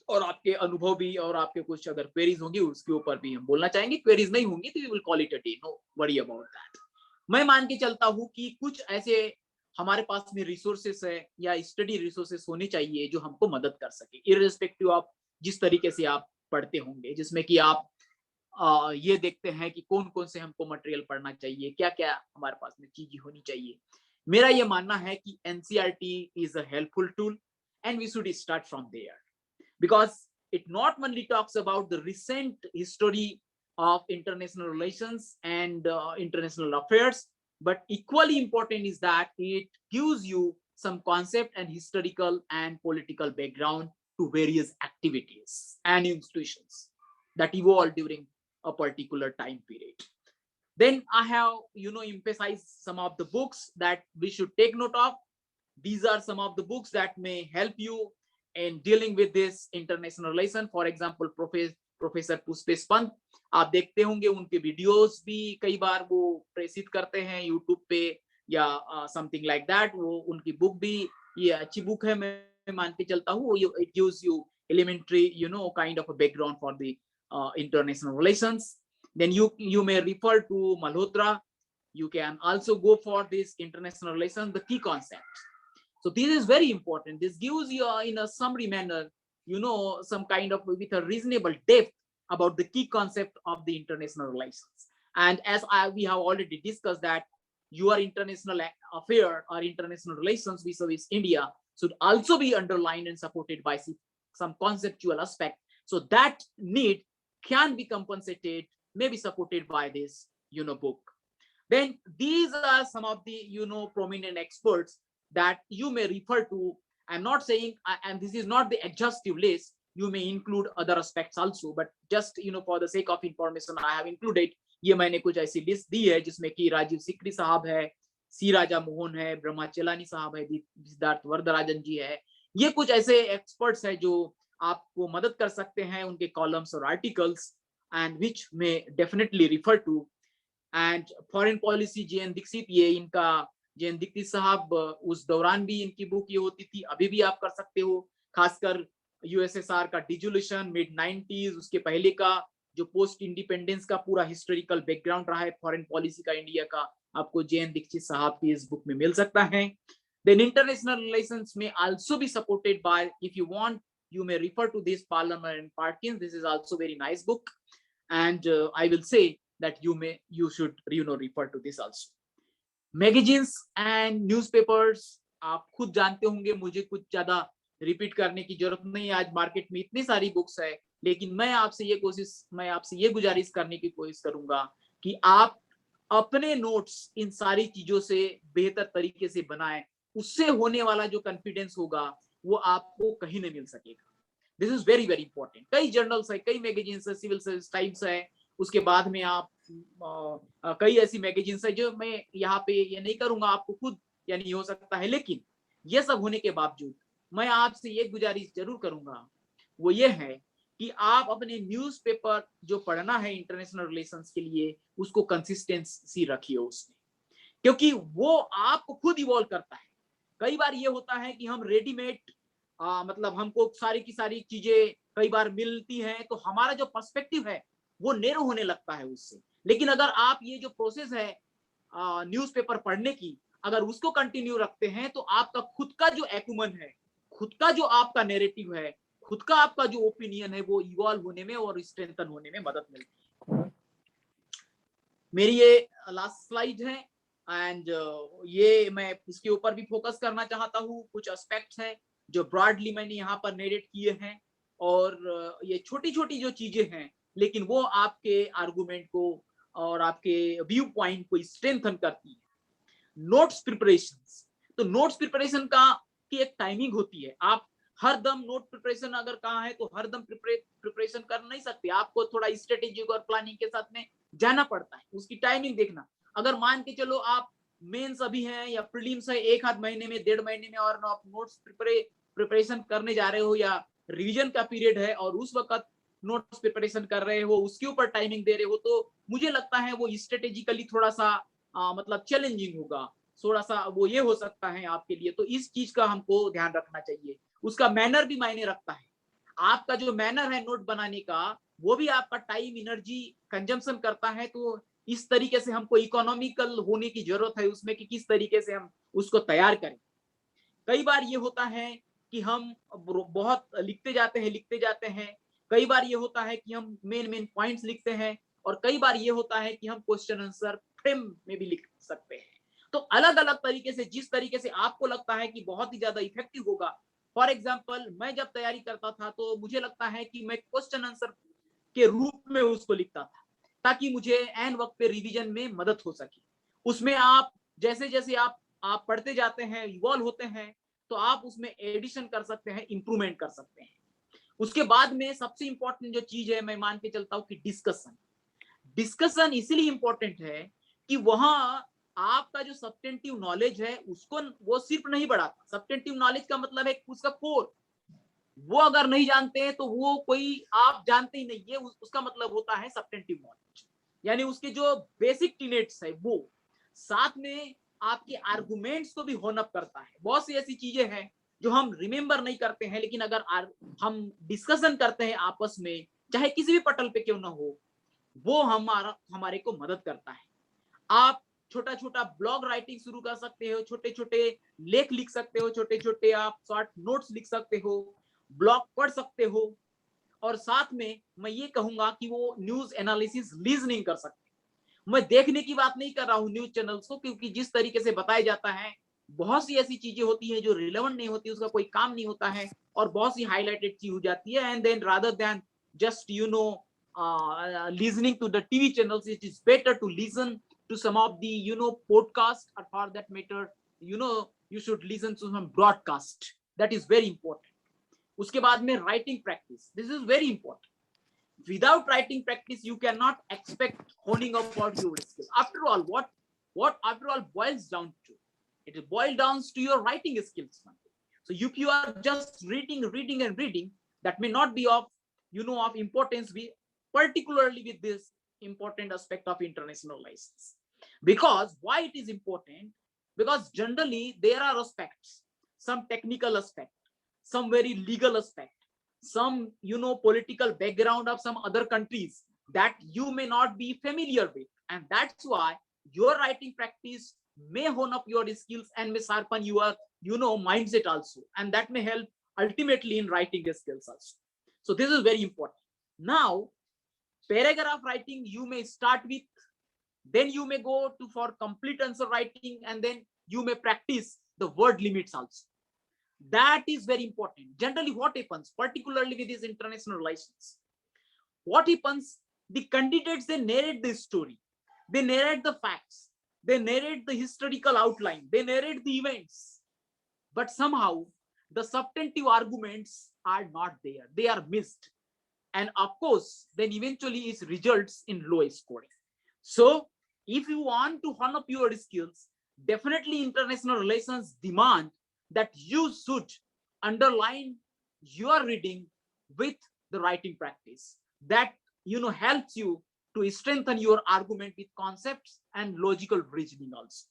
और आपके अनुभव भी और आपके कुछ अगर क्वेरीज होंगी उसके ऊपर भी हम बोलना चाहेंगे. क्वेरीज नहीं होंगी तो we will call it a day, no worry about that. मैं मान के चलता हूँ कि कुछ ऐसे हमारे पास में रिसोर्सेस है या स्टडी रिसोर्सेस होने चाहिए जो हमको मदद कर सके, इररिस्पेक्टिव ऑफ जिस तरीके से आप पढ़ते होंगे, जिसमें कि आप ये देखते हैं कि कौन कौन से हमको मटेरियल पढ़ना चाहिए, क्या क्या हमारे पास में चीजें होनी चाहिए. मेरा ये मानना है कि NCERT is a helpful tool and we should start from there, because it not only talks about the recent history of international relations and international affairs, but equally important is that it gives you some concept and historical and political background to various activities and institutions that evolved during a particular time period. Then I have emphasized some of the books that we should take note of. These are some of the books that may help you in dealing with this international relation. For example, professor Pushpesh Pant, आप देखते होंगे उनके videos भी कई बार वो प्रेषित करते हैं यूट्यूब पे या समथिंग लाइक दैट. वो उनकी बुक भी ये अच्छी बुक है, मैं मान के चलता हूँ. It gives you elementary kind of a background for the international relations. Then you may refer to Malhotra. You can also go for this international relations, the key concepts. So this is very important. This gives you in a summary manner, some kind of with a reasonable depth about the key concept of the international relations. And as we have already discussed that your international affair or international relations vis-a-vis India should also be underlined and supported by some conceptual aspect. So that need can be compensated, maybe supported by this, book. Then these are some of the, prominent experts that you may refer to. I'm not saying, and this is not the exhaustive list, you may include other aspects also, but just, for the sake of information, I have included, ये मैंने कुछ ऐसी list दी है जिसमें कि राजीव सिकरी साहब है, सी राजा मोहन है, ब्रह्मा चेलानी साहब है, सिद्धार्थ वरदराजन जी है. ये कुछ ऐसे एक्सपर्ट्स हैं जो आपको मदद कर सकते हैं, उनके कॉलम्स और आर्टिकल्स, एंड विच में definitely refer to. And foreign policy JN Dixit, ये इनका JN दीक्षित साहब, उस दौरान भी इनकी बुक ये होती थी, अभी भी आप कर सकते हो. खासकर USSR का डिजोल्यूशन मिड 90s, उसके पहले का जो पोस्ट इंडिपेंडेंस का पूरा हिस्टोरिकल बैकग्राउंड रहा है फॉरेन पॉलिसी का इंडिया का, आपको JN दीक्षित साहब की इस बुक में मिल सकता है. देन इंटरनेशनल रिलेशंस में also be supported by, if you want you may refer to this Parliament and Parkins. This is also very nice book, and I will say that you should refer to this also. Magazines and newspapers, आप खुद जानते होंगे, मुझे कुछ ज्यादा repeat करने की जरूरत नहीं. आज मार्केट में इतनी सारी बुक्स है, लेकिन मैं आपसे ये गुजारिश करने की कोशिश करूंगा कि आप अपने नोट्स इन सारी चीजों से बेहतर तरीके से बनाएं. उससे होने वाला जो कॉन्फिडेंस होगा वो आपको कहीं नहीं मिल सकेगा. This is very very important. कई जर्नल्स है, कई मैगजीन्स है, सिविल सर्विस टाइम्स है, उसके बाद में आप कई ऐसी मैगजीन्स है जो मैं यहाँ पे ये नहीं करूंगा, आपको खुद यानी हो सकता है. लेकिन ये सब होने के बावजूद मैं आपसे ये गुजारिश जरूर करूंगा, वो ये है कि आप अपने न्यूज़पेपर जो पढ़ना है इंटरनेशनल रिलेशंस के लिए उसको कंसिस्टेंसी रखिए उसमें, क्योंकि वो आपको खुद इवॉल्व करता है। कई बार ये होता है कि हम रेडीमेड मतलब हमको सारी की सारी चीजें कई बार मिलती हैं, तो हमारा जो पर्सपेक्टिव है वो नैरो होने लगता है उससे। लेकिन अगर आप ये जो प्रोसेस है न्यूज़पेपर पढ़ने की, अगर उसको कंटिन्यू रखते हैं तो आपका खुद का जो एक्यूमन है, खुद का जो आपका नैरेटिव है, खुद का आपका जो ओपिनियन है वो इवॉल्व होने में और स्ट्रेंथन होने में मदद मिलती है। मेरी ये लास्ट स्लाइड है एंड ये मैं इसके ऊपर भी फोकस करना चाहता हूँ। कुछ एस्पेक्ट्स हैं जो ब्रॉडली मैंने यहाँ पर नरेट किए हैं, और ये छोटी छोटी जो चीजें हैं लेकिन वो आपके आर्गुमेंट को और आपके व्यू पॉइंट को स्ट्रेंथन करती है। नोट्स प्रिपरेशन, तो नोट्स प्रिपरेशन का की एक टाइमिंग होती है। आप हर दम नोट प्रिपरेशन अगर कहा है तो हर दम प्रिपरेशन कर नहीं सकते, आपको थोड़ा स्ट्रेटेजिक और प्लानिंग के साथ में जाना पड़ता है, उसकी टाइमिंग देखना। अगर मान के चलो आप मेंस अभी हैं या प्रीलिम्स है, एक आध महीने में, 1.5 महीने में, और आप नोट्स प्रिपरेशन करने जा रहे हो या रिवीजन का पीरियड है और उस वक्त नोट्स प्रिपरेशन कर रहे हो, उसके ऊपर टाइमिंग दे रहे हो, तो मुझे लगता है वो स्ट्रेटेजिकली थोड़ा सा मतलब चैलेंजिंग होगा, थोड़ा सा वो ये हो सकता है आपके लिए। तो इस चीज का हमको ध्यान रखना चाहिए। उसका मैनर भी मायने रखता है, आपका जो मैनर है नोट बनाने का वो भी आपका टाइम एनर्जी कंजम्पशन करता है। तो इस तरीके से हमको इकोनॉमिकल होने की जरूरत है उसमें कि किस तरीके से हम उसको तैयार करें। कई बार ये होता है कि हम बहुत लिखते जाते हैं, कई बार ये होता है कि हम मेन पॉइंट्स लिखते हैं, और कई बार ये होता है कि हम क्वेश्चन आंसर फ्रेम में भी लिख सकते हैं। तो अलग अलग तरीके से, जिस तरीके से आपको लगता है कि बहुत ही ज्यादा इफेक्टिव होगा। फॉर एग्जाम्पल, मैं जब तैयारी करता था तो मुझे लगता है कि मैं क्वेश्चन आंसर के रूप में उसको लिखता था ताकि मुझे एन वक्त पे रिवीजन में मदद हो सके। उसमें आप जैसे जैसे आप पढ़ते जाते हैं, इवॉल्व होते हैं, तो आप उसमें एडिशन कर सकते हैं, इंप्रूवमेंट कर सकते हैं। उसके बाद में सबसे इंपॉर्टेंट जो चीज है, मैं मान के चलता हूं कि डिस्कशन इसीलिए इंपॉर्टेंट है कि वहां आपका जो सब्सटेंटिव नॉलेज है उसको वो सिर्फ नहीं बढ़ाता। सब्सटेंटिव नॉलेज का मतलब है उसका कोर, वो अगर नहीं जानते हैं तो वो कोई आप जानते ही नहीं है, उसका मतलब होता है सब्सटेंटिव नॉलेज, यानी उसके जो बेसिक टीनेट्स है वो। साथ में आपके आर्गुमेंट्स को भी होनअप करता है। बहुत सी ऐसी चीजें हैं जो हम रिमेंबर नहीं करते हैं, लेकिन अगर हम डिस्कशन करते हैं आपस में, चाहे किसी भी पटल पे क्यों ना हो, वो हमारे को मदद करता है। आप छोटा छोटा ब्लॉग राइटिंग शुरू कर सकते हो, छोटे छोटे लेख लिख सकते हो, छोटे छोटे आप शॉर्ट नोट्स लिख सकते हो, ब्लॉग पढ़ सकते हो, और साथ में मैं ये कहूंगा कि वो न्यूज एनालिसिस लीजनिंग कर सकते हैं। मैं देखने की बात नहीं कर रहा हूँ न्यूज चैनल्स को, क्योंकि जिस तरीके से बताया जाता है बहुत सी ऐसी चीजें होती है जो रिलेवेंट नहीं होती, उसका कोई काम नहीं होता है, और बहुत सी हाईलाइटेड चीज हो जाती है। And then rather than just listening to the TV channels, it is better to listen to some of the podcast, or for that matter you should listen to some broadcast. That is very important. उसके बाद में writing practice, this is very important. Without writing practice you cannot expect honing up about your skills. After all, what after all boils down to, it boils down to your writing skills. So if you are just reading and reading, that may not be of of importance, particularly with this important aspect of international license. Because why it is important? Because generally there are aspects, some technical aspect, some very legal aspect, some political background of some other countries that you may not be familiar with, and that's why your writing practice may hone up your skills and may sharpen your mindset also, and that may help ultimately in writing skills also. So this is very important. Now, paragraph writing you may start with, then you may go to for complete answer writing, and then you may practice the word limits also. That is very important. Generally what happens, particularly with this international license, what happens, the candidates, they narrate the story, they narrate the facts, they narrate the historical outline, they narrate the events, but somehow the substantive arguments are not there, they are missed, and of course then eventually it results in low scoring. So if you want to hone up your skills, definitely international relations demand that you should underline your reading with the writing practice that helps you to strengthen your argument with concepts and logical reasoning also.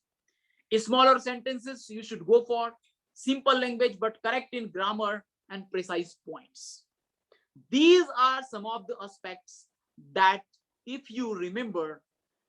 Smaller sentences you should go for, simple language but correct in grammar and precise points. These are some of the aspects that if you remember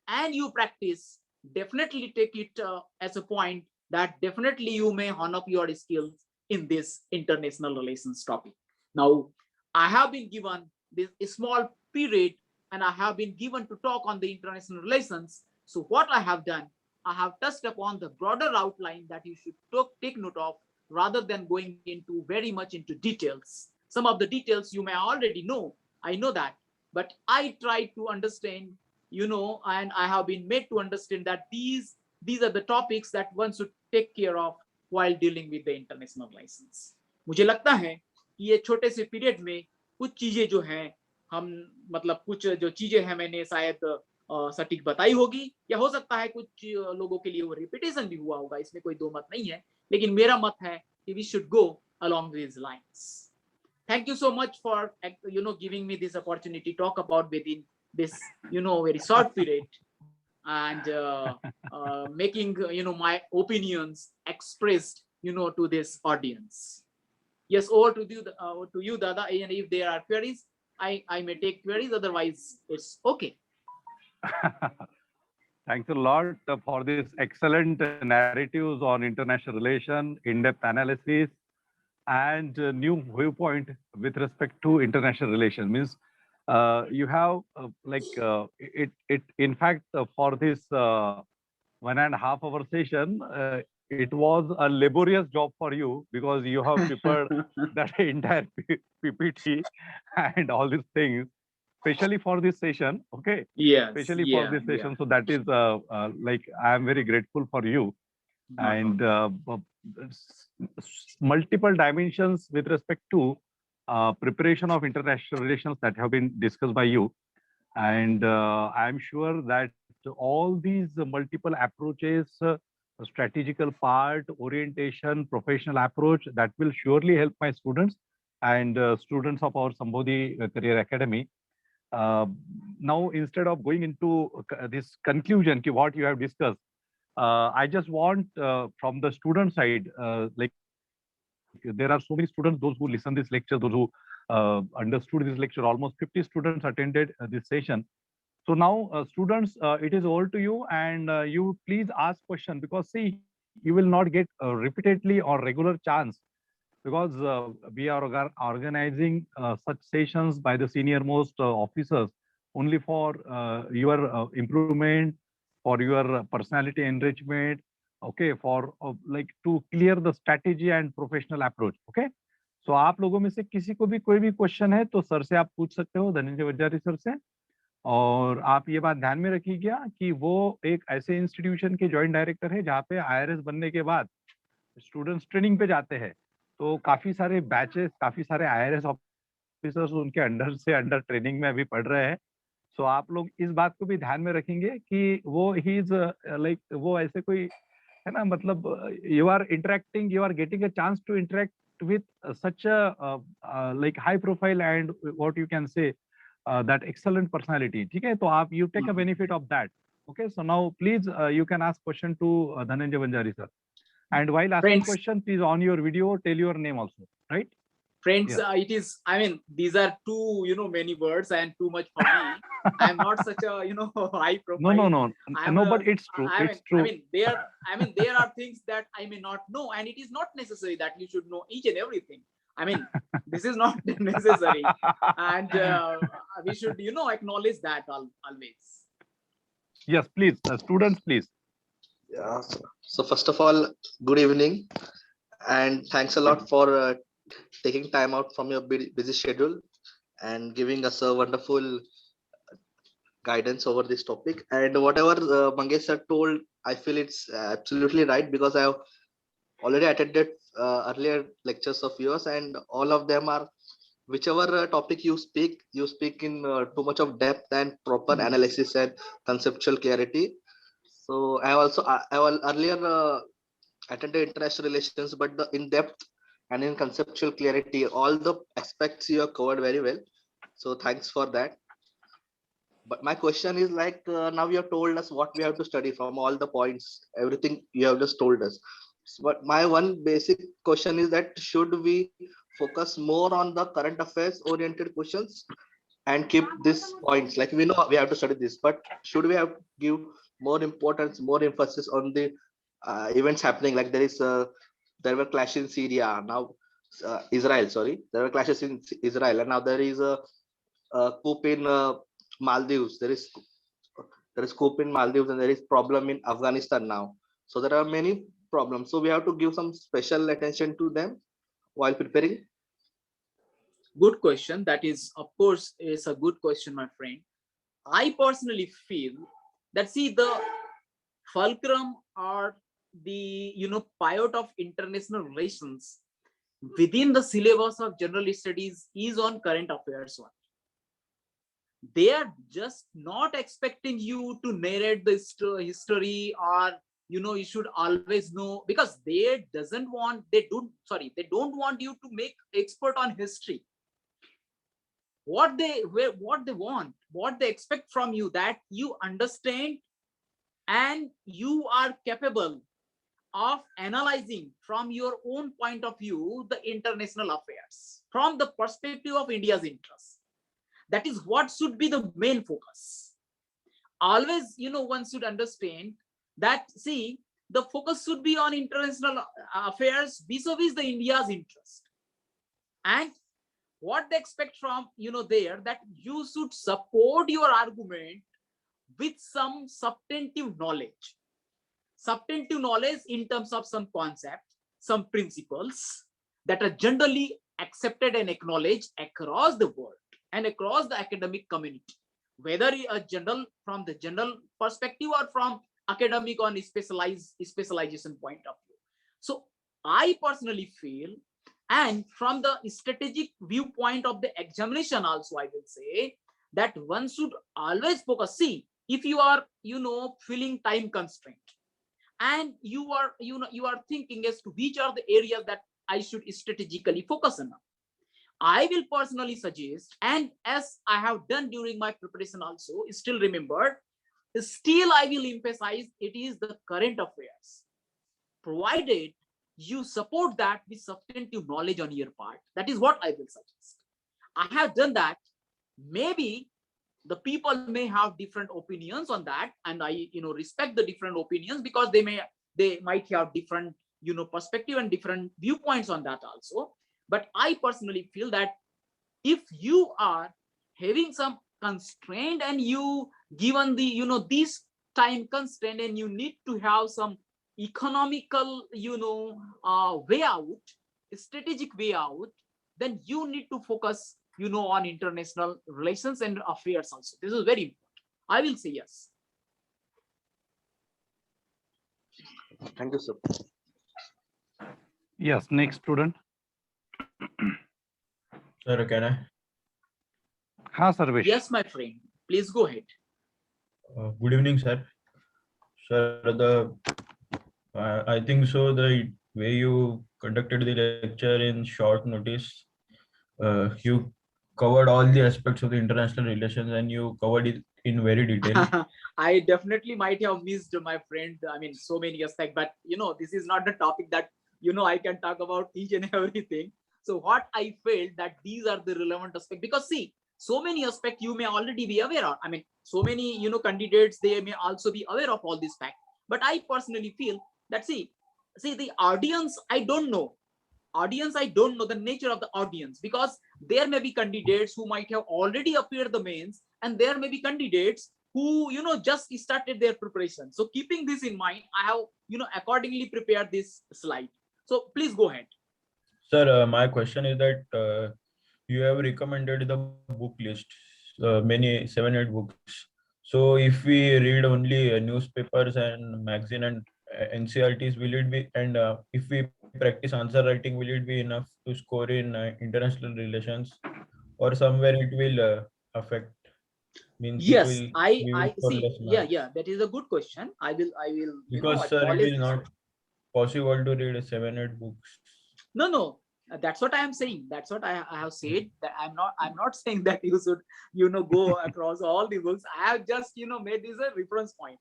and you practice, definitely take it as a point that definitely you may hone up your skills in this international relations topic. Now, I have been given this small period and I have been given to talk on the international relations. So what I have done, I have touched upon the broader outline that you should take note of rather than going into very much into details. Some of the details you may already know, I know that, but I try to understand, and I have been made to understand that these are the topics that one should take care of while dealing with the international license. मुझे लगता है कि ये छोटे से period में कुछ चीजें जो हैं हम मतलब कुछ जो चीजें हैं मैंने शायद सटीक बताई होगी या हो सकता है कुछ लोगों के लिए वो रिपीटेशन भी हुआ होगा, इसमें कोई दो मत नहीं है, लेकिन मेरा मत है कि we should go along these lines. Thank you so much for giving me this opportunity to talk about within this very short period and making my opinions expressed to this audience. Yes, over to you Dada, and if there are queries I may take queries, otherwise it's okay. Thanks a lot for this excellent narratives on international relation, in-depth analysis, and new viewpoint with respect to international relations. Means you have it. In fact, for this 1.5 hour session, it was a laborious job for you because you have prepared that entire PPT and all these things, especially for this session. Okay. Yes. Especially for this session. So that is like I am very grateful for you. And multiple dimensions with respect to preparation of international relations that have been discussed by you. And I'm sure that all these multiple approaches, strategical part, orientation, professional approach, that will surely help my students and students of our Sambodhi Career Academy. Now, instead of going into this conclusion, what you have discussed, I just want from the student side, like there are so many students, those who listen this lecture, those who understood this lecture, almost 50 students attended this session. So now students, it is all to you, and you please ask question, because see, you will not get repeatedly or regular chance, because we are organizing such sessions by the senior most officers only for your improvement, for your personality enrichment, okay, for like to clear the strategy and professional approach. Okay, so आप लोगों में से किसी को भी कोई भी question है तो सर से आप पूछ सकते हो, धनंजय वंजारी सर से। और आप ये बात ध्यान में रखिएगा कि वो एक ऐसे इंस्टीट्यूशन के जॉइंट डायरेक्टर है जहाँ पे IRS बनने के बाद स्टूडेंट्स ट्रेनिंग पे जाते हैं, तो काफी सारे बैचेस, काफी सारे IRS ऑफिसर्स उनके अंडर ट्रेनिंग में अभी पढ़ रहे हैं। सो आप लोग इस बात को भी ध्यान में रखेंगे कि वो ही इज लाइक वो ऐसे कोई है ना, मतलब you are interacting, you are getting a chance to interact with such like high profile and what you can say that excellent personality. ठीक है, तो आप you take a benefit of that. Okay, so now please you can ask question to Dhananjay Vanjari sir, and while asking question, please on your video tell your name also, right? Friends, it is, I mean, these are too many words and too much for me. I'm not such a high profile. No, but it's true. It's true. I mean there are things that I may not know, and it is not necessary that you should know each and everything. I mean, this is not necessary, and we should acknowledge that always. Yes, please, students, please. Yeah. So first of all, good evening, and thanks a lot for taking time out from your busy schedule and giving us a wonderful guidance over this topic. And whatever Mangesh sir told, I feel it's absolutely right, because I have already attended earlier lectures of yours, and all of them are, whichever topic you speak in too much of depth and proper analysis and conceptual clarity. So I earlier attended international relations, but the in-depth and in conceptual clarity, all the aspects you have covered very well. So thanks for that. But my question is like, now you have told us what we have to study from all the points, everything you have just told us. But my one basic question is that should we focus more on the current affairs oriented questions and keep these points? Like we know we have to study this, but should we have give more importance, more emphasis on the events happening? Like there were clashes in Syria now, Israel. Sorry, there were clashes in Israel, and now there is a coup in Maldives. There is coup in Maldives, and there is problem in Afghanistan now. So there are many problems. So we have to give some special attention to them while preparing. Good question. That is, of course, is a good question, my friend. I personally feel that, see, the fulcrum or the pivot of international relations within the syllabus of general studies is on current affairs one. They are just not expecting you to narrate the history, or you should always know, because they don't want you to make expert on history. What they want, what they expect from you, that you understand and you are capable of analyzing from your own point of view the international affairs from the perspective of India's interests. That is what should be the main focus. Always, one should understand that, see, the focus should be on international affairs vis-a-vis the India's interest. And what they expect from, there, that you should support your argument with some substantive knowledge. Substantive knowledge in terms of some concepts, some principles that are generally accepted and acknowledged across the world and across the academic community, whether a general, from the general perspective, or from academic on specialization point of view. So I personally feel, and from the strategic viewpoint of the examination also, I will say that one should always focus. See, if you are feeling time constraint, and you are thinking as to which are the areas that I should strategically focus on, I will personally suggest, and as I have done during my preparation also, still remember, still I will emphasize, it is the current affairs, provided you support that with substantive knowledge on your part. That is what I will suggest. I have done that. Maybe the people may have different opinions on that, and I respect the different opinions, because they might have different perspective and different viewpoints on that also. But I personally feel that if you are having some constraint, and you given the this time constraint, and you need to have some economical way out, strategic way out, then you need to focus on international relations and affairs also. This is very important. I will say yes. Thank you, sir. Yes, next student. Sir, can I? Ha, Sarvesh. Yes, my friend. Please go ahead. Good evening, sir. Sir, I think so. The way you conducted the lecture in short notice, you covered all the aspects of the international relations, and you covered it in very detail. I definitely might have missed, my friend, I mean, so many aspects, but this is not the topic that I can talk about each and everything. So what I felt, that these are the relevant aspects, because see, so many aspects you may already be aware of. I mean, so many candidates, they may also be aware of all these facts. But I personally feel that, see the audience, I don't know the nature of the audience, because there may be candidates who might have already appeared the mains, and there may be candidates who just started their preparation. So keeping this in mind, I have accordingly prepared this slide. So please go ahead. Sir, my question is that you have recommended the book list, many 7-8 books. So if we read only newspapers and magazine and NCRTs, will it be, and if we practice answer writing, will it be enough to score in international relations, or somewhere it will affect? Means Yes, we I will score see. less marks. Yeah, that is a good question. I will Because sir, it is not possible to read 7-8 books. No, That's what I am saying. That's what I have said. That I'm not saying that you should, go across all the books. I have just, made this a reference point.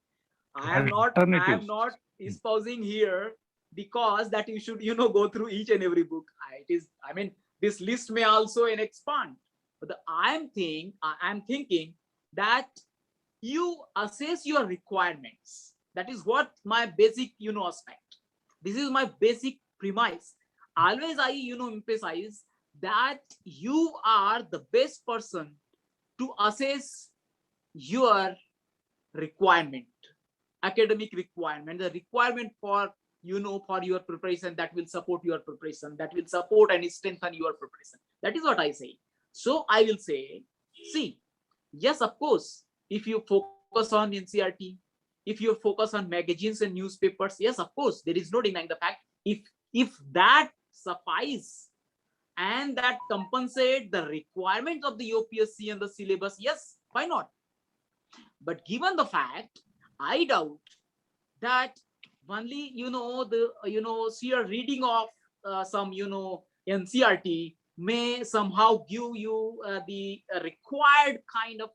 I am Alternatives. not espousing here because that you should, go through each and every book. I mean, this list may also expand. But I'm thinking that you assess your requirements. That is what my basic, aspect. This is my basic premise. Always I, emphasize that you are the best person to assess your requirement, academic requirement, the requirement for, for your preparation, that will support your preparation, that will support and strengthen your preparation. That is what I say. So I will say, see, yes, of course, if you focus on NCERT, if you focus on magazines and newspapers, yes, of course, there is no denying the fact. If that suffice and that compensate the requirements of the UPSC and the syllabus, yes, why not? But given the fact, I doubt that only, the sheer reading of some, NCERT may somehow give you the required kind of,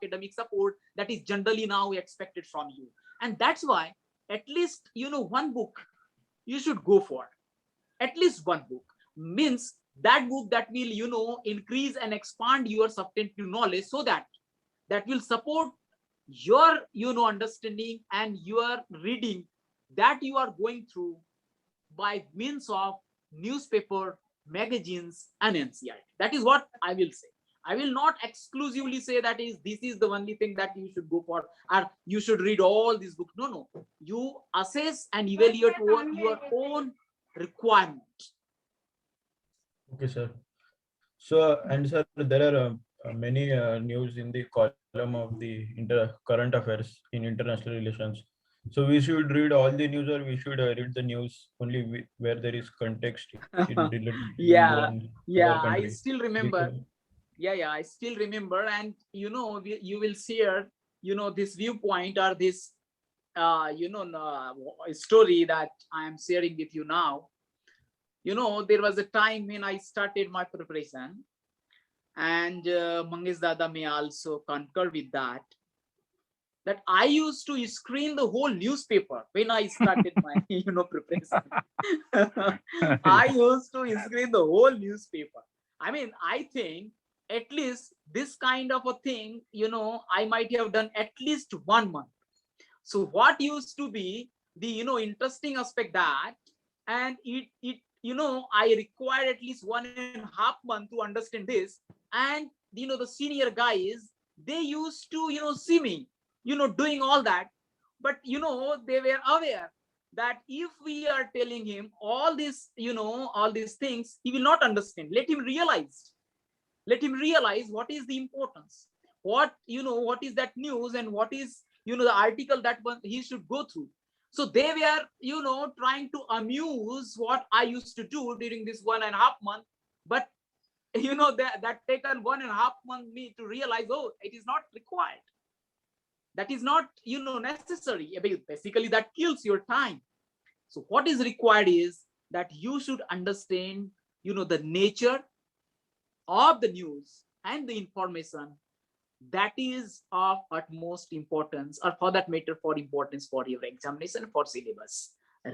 academic support that is generally now expected from you. And that's why at least, one book you should go for. At least one book, means that book that will, increase and expand your substantive knowledge, so that will support your, understanding and your reading that you are going through by means of newspaper, magazines, and NCERT. That is what I will say. I will not exclusively say that this is the only thing that you should go for, or you should read all these books. No. You assess and evaluate your own requirement. Okay, sir. So, and sir, there are many news in the column of the current affairs in international relations. So we should read all the news, or we should read the news only where there is context in related to Yeah, other country. I still remember. Yeah, I still remember. And you will share, this viewpoint, or this story that I am sharing with you now. There was a time when I started my preparation, and Mangesh Dada may also concur with that I used to screen the whole newspaper when I started my preparation. I used to screen the whole newspaper. I mean, I think at least this kind of a thing, I might have done at least 1 month. So what used to be the interesting aspect that, and it I required at least 1.5 months to understand this. And the senior guys, they used to see me doing all that, but they were aware that if we are telling him all this, all these things, he will not understand. Let him realize what is the importance, what is that news, and what is the article that he should go through. So they were trying to amuse what I used to do during this 1.5 months. But that taken 1.5 months me to realize, oh, it is not required. That is not necessary. Basically that kills your time. So what is required is that you should understand the nature of the news and the information that is of utmost importance, or for that matter, for importance for your examination, for syllabus.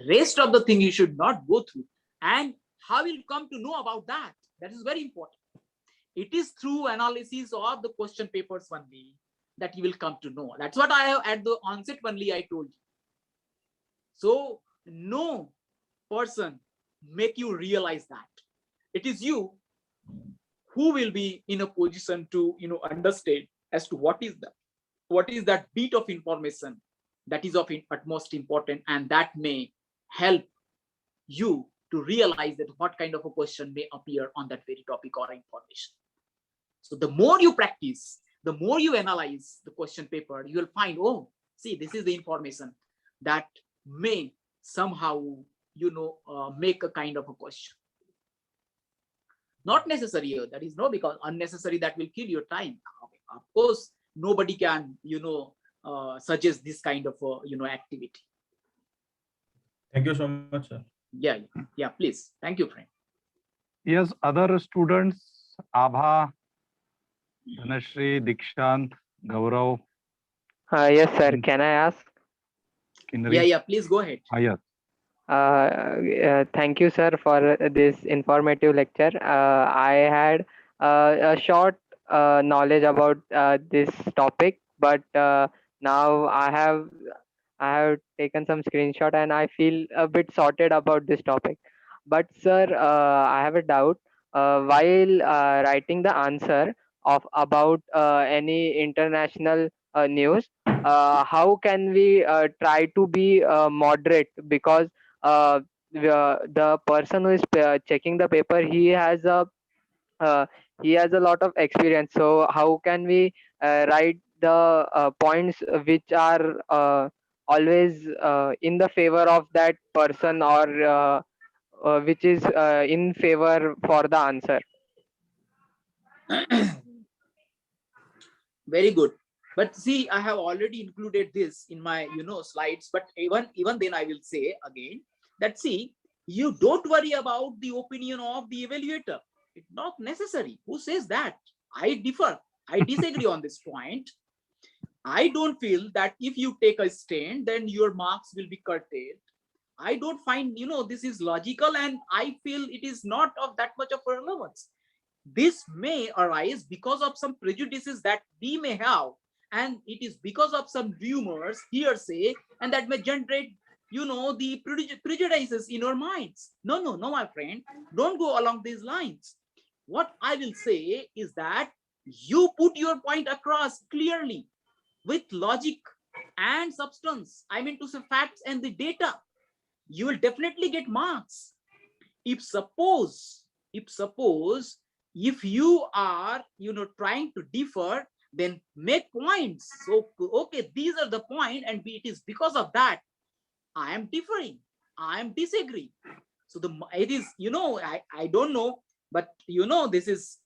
Rest of the thing you should not go through. And how will you come to know about that? That is very important. It is through analysis of the question papers only that you will come to know. That's what I have at the onset only I told you. So no person make you realize that. It is you who will be in a position to understand as to what is that bit of information that is of utmost importance, and that may help you to realize that what kind of a question may appear on that very topic or information. So the more you practice, the more you analyze the question paper, you will find, oh, see, this is the information that may somehow make a kind of a question. Not necessary, that is no, because unnecessary, that will kill your time. Of course, nobody can suggest this kind of activity. Thank you so much, sir. Yeah, please. Thank you, friend. Yes, other students, Abha, Dhanashri, Dikshant, Gaurav, Yes, sir. and Can I ask? Kinri. Yeah, please go ahead. Yes. Thank you, sir, for this informative lecture. I had a short knowledge about this topic, but now I have taken some screenshot and I feel a bit sorted about this topic. But sir, I have a doubt. While writing the answer of about any international news, how can we try to be moderate? Because the person who is checking the paper, uh, he has a lot of experience. So how can we write the points which are always in the favor of that person, or which is in favor for the answer? Very good. But see, I have already included this in my slides, but even then I will say again that, see, you don't worry about the opinion of the evaluator. It's not necessary. Who says that? I differ. I disagree on this point. I don't feel that if you take a stand, then your marks will be curtailed. I don't find this is logical, and I feel it is not of that much of relevance. This may arise because of some prejudices that we may have, and it is because of some rumors, hearsay, and that may generate the prejudices in our minds. No, my friend, don't go along these lines. What I will say is that you put your point across clearly with logic and substance. I mean to say facts and the data. You will definitely get marks. If suppose if you are trying to differ, then make points. So okay, these are the point, and it is because of that I am differing, I am disagree. So it is I don't know, but this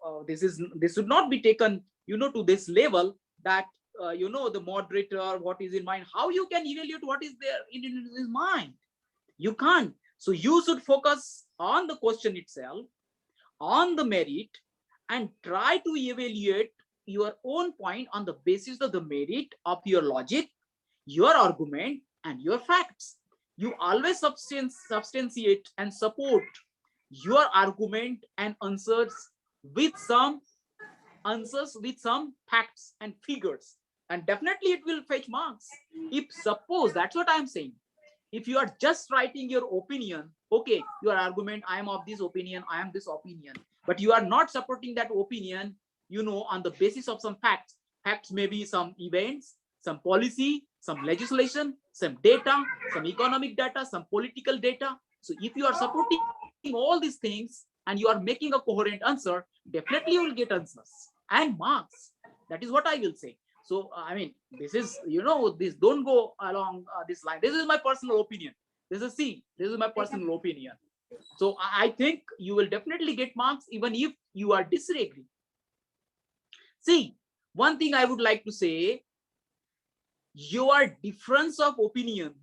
should not be taken to this level, that the moderator, what is in mind, how you can evaluate what is there in his mind? You can't. So you should focus on the question itself, on the merit, and try to evaluate your own point on the basis of the merit of your logic, your argument, and your facts. You always substantiate and support your argument and answers with some facts and figures, and definitely it will fetch marks. If suppose, that's what I'm saying, if you are just writing your opinion, okay, your argument, I am of this opinion, I am this opinion, but you are not supporting that opinion on the basis of some facts. Facts may be some events, some policy, some legislation, some data, some economic data, some political data. So if you are supporting all these things and you are making a coherent answer, definitely you will get answers and marks. That is what I will say. So I mean, this is this, don't go along this line. This is my personal opinion. This is my personal opinion. So I think you will definitely get marks even if you are disagreeing. See, one thing I would like to say, your difference of opinion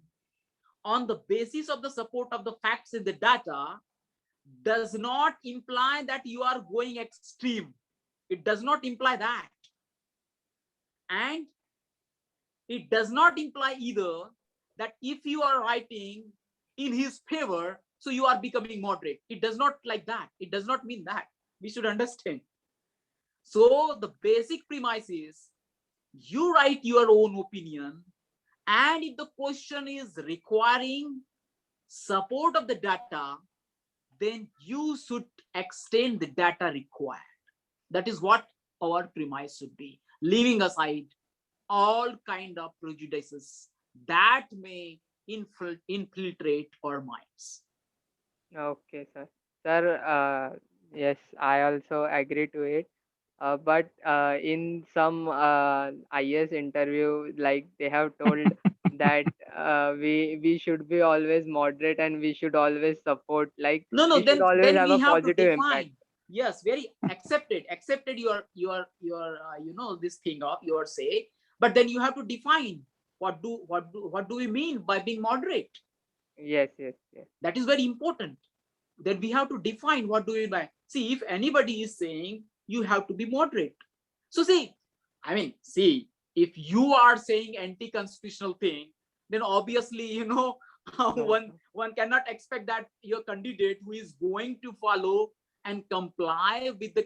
on the basis of the support of the facts in the data does not imply that you are going extreme. It does not imply that. And it does not imply either that if you are writing in his favor, so you are becoming moderate. It does not like that. It does not mean that. We should understand. So the basic premise is you write your own opinion, and if the question is requiring support of the data, then you should extend the data required. That is what our premise should be, leaving aside all kind of prejudices that may infiltrate our minds. Okay, sir. Sir, yes, I also agree to it. But in some IAS interview, like they have told that we should be always moderate and we should always support. Like No, we should always then have we a have to positive impact. define. Yes, very accepted your this thing of your say, but then you have to define what do we mean by being moderate. Yes, yes, yes. That is very important. Then we have to define what do we mean by. See, if anybody is saying you have to be moderate. So see, I mean, see, if you are saying anti-constitutional thing, then obviously, you know, one cannot expect that your candidate who is going to follow and comply with the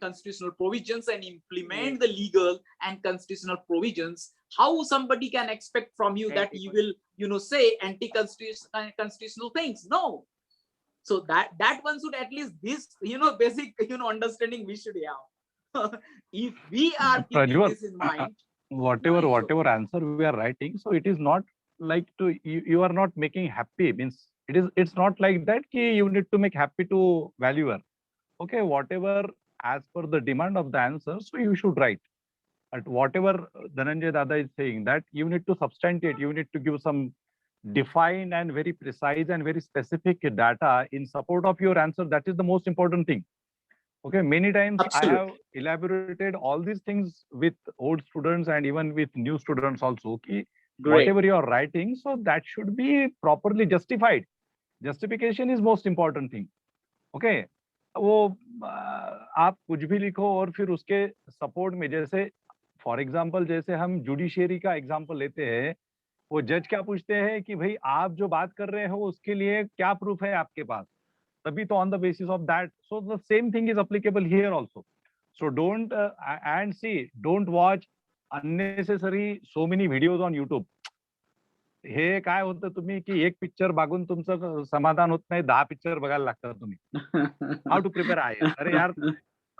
constitutional provisions and implement the legal and constitutional provisions, how somebody can expect from you that you will say anti-constitutional things? No. So that one should at least this basic understanding we should have. If we are keeping this in mind, whatever answer we are writing, so it is not like you are not making happy, means it's not like that ki you need to make happy to valuer. Okay, whatever as per the demand of the answer, so you should write. But whatever Dhananjay Dada is saying, that you need to substantiate, you need to give some defined and very precise and very specific data in support of your answer. That is the most important thing. Okay, many times Absolutely. I have elaborated all these things with old students and even with new students also. Ki whatever you are writing, so that should be properly justified. Justification is most important thing. Okay, वो आप कुछ भी लिखो और फिर उसके support में, जैसे फॉर एग्जांपल जैसे हम जुडिशियरी का एग्जांपल लेते हैं, वो जज क्या पूछते हैं कि भाई आप जो बात कर रहे हो उसके लिए क्या प्रूफ है आपके पास, तभी तो on the basis of that. So the same thing is applicable here also. So don't and see don't watch unnecessary so many videos on YouTube. हे काय होतं तुम्ही की एक पिक्चर बघून तुमचं समाधान होत नाही, 10 पिक्चर बघायला लागतात तुम्ही. How to prepare IAS. अरे यार,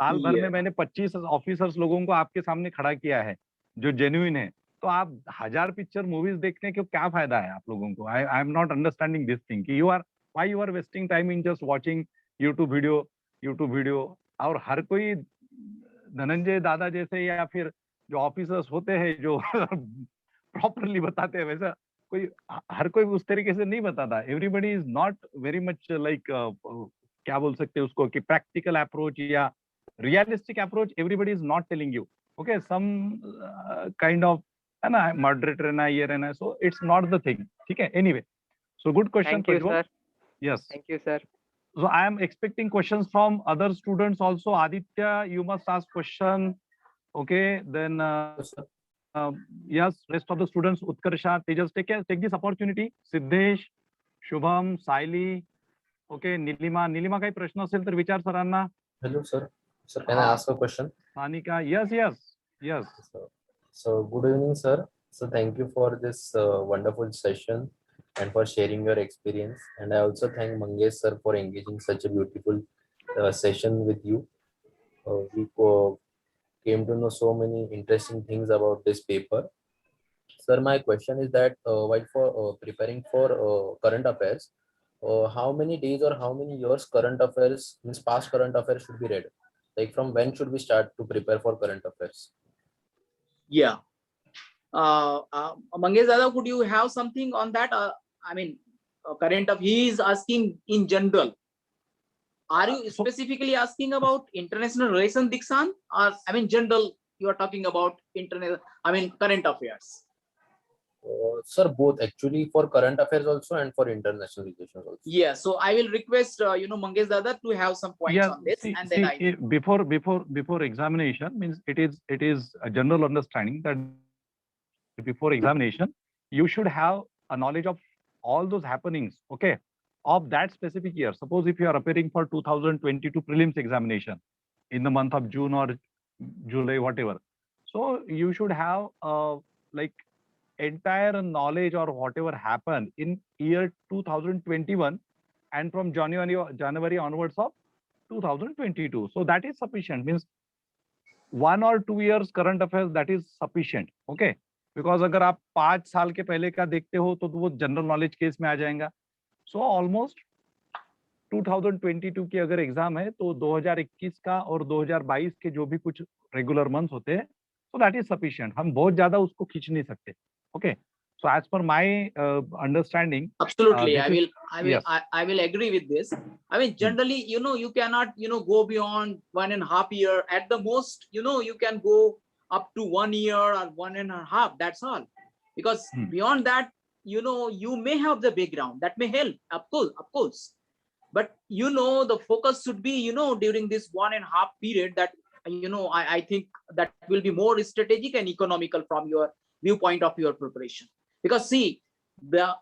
साल भर में मैंने 25 ऑफिसर्स लोगों को आपके सामने खड़ा किया है जो जेन्युइन है, तो आप 1000 पिक्चर मूवीज देखने के क्या फायदा है आप लोगों को? I am not understanding this thing कि why you are wasting time in just watching YouTube video. और हर कोई धनंजय दादा जैसे या फिर जो ऑफिसर्स होते हैं जो प्रॉपरली बताते हैं, वैसा कोई हर कोई उस तरीके से नहीं बताता. Everybody is not very much like, क्या बोल सकते हैं उसको, कि प्रैक्टिकल अप्रोच या realistic approach everybody is not telling you. Okay, some kind of है ना, मॉडरेट रहना, ये रहना, so it's not the thing. ठीक है, anyway, so good question. Thank you, sir. Yes. Thank you, sir. So I am expecting questions from other students also. Aditya, you must ask question. Okay, then yes, rest of the students, Utkarsha, Tejas, take this opportunity. Siddesh, Shubham, Saili, okay, Nilima काही प्रश्न असेल तर विचार सरांना. Hello, sir. Sir, can I ask a question? Sanika, yes. So good evening, sir. So thank you for this wonderful session and for sharing your experience. And I also thank Mangesh sir for engaging such a beautiful session with you. We came to know so many interesting things about this paper. Sir, my question is that while for preparing for current affairs, how many days or how many years current affairs, means past current affairs, should be read? Like from when should we start to prepare for current affairs? Yeah. Mangesh Dada, could you have something on that? I mean, current of he is asking in general. Are you specifically asking about international relations, Dikshant, or I mean general? You are talking about current affairs. Sir, both actually, for current affairs also and for international relations also. Yeah, so I will request Mangesh Dada to have some points on this, and then I before examination, means it is a general understanding that before examination you should have a knowledge of all those happenings, okay, of that specific year. Suppose if you are appearing for 2022 prelims examination in the month of June or July, whatever, so you should have like entire knowledge or whatever happened in year 2021 and from January onwards of 2022. So that is sufficient, means 1 or 2 years current affairs, that is sufficient. Okay, because अगर आप 5 साल के पहले का देखते हो तो वो जनरल नॉलेज केस में आ जाएगा. सो ऑलमोस्ट 2022 की अगर एग्जाम है तो 2021 का और 2022 के जो भी कुछ रेगुलर मंथ्स होते हैं, so that is sufficient. हम बहुत ज्यादा उसको खींच नहीं सकते. Okay, so as per my understanding, absolutely, I will agree with this. I mean, generally, you cannot, go beyond 1.5 years. At the most, you can go up to 1 year or 1.5. That's all. Because beyond that, you may have the background that may help. Of course. but the focus should be during this 1.5 period, that I think that will be more strategic and economical from your viewpoint of your preparation. Because see, the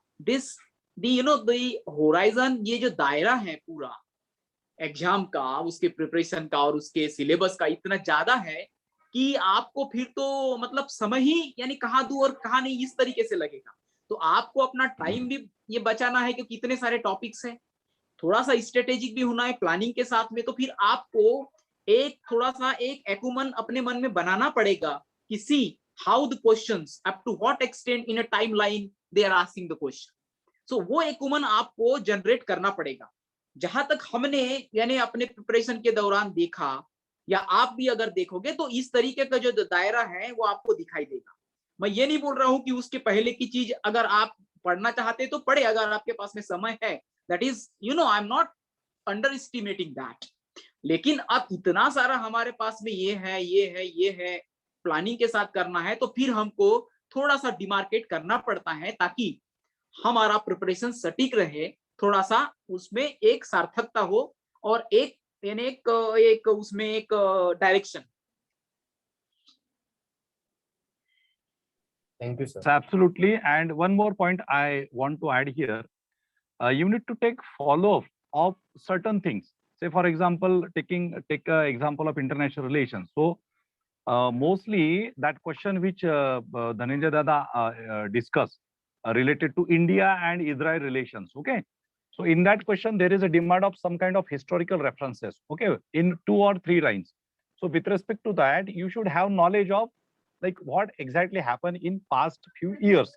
horizon, ये जो दायरा है पूरा exam का, उसके preparation का और उसके सिलेबस का इतना ज्यादा है कि आपको फिर तो मतलब समय ही यानी कहाँ दूं और कहाँ नहीं, इस तरीके से लगेगा। तो आपको अपना टाइम भी ये बचाना है क्योंकि इतने सारे टॉपिक्स हैं, थोड़ा सा स्ट्रेटेजिक भी होना है प्लानिंग के साथ में। तो फिर आपको एक थोड़ा सा एक एक्यूमन अपने मन में बनाना पड़ेगा कि see how the questions up to what extent in a time line they are asking the question. So वो एक्यूमन आपको जनरेट करना पड़ेगा। जहां तक हमने यानी अपने प्रिपरेशन के दौरान देखा, या आप भी अगर देखोगे तो इस तरीके का जो दायरा है वो आपको दिखाई देगा। मैं ये नहीं बोल रहा हूं कि उसके पहले की चीज अगर आप पढ़ना चाहते तो पढ़े, अगर आपके पास में समय है, that is I am not under estimating that. लेकिन अब इतना सारा हमारे पास में ये है प्लानिंग के साथ करना है, तो फिर हमको थोड़ा सा डिमार्केट करना पड़ता है ताकि हमारा प्रिपरेशन सटीक रहे, थोड़ा सा उसमें एक सार्थकता हो और एक उसमें एक direction. Thank you, sir. Absolutely. And one more point I want to add here. You need to take follow-up of certain things. Say, for example, take an example of international relations. So, mostly that question which Dhananjay Dada discussed related to India and Israel relations. Okay. So, in that question, there is a demand of some kind of historical references. Okay, in 2 or 3 lines. So, with respect to that, you should have knowledge of like what exactly happened in past few years.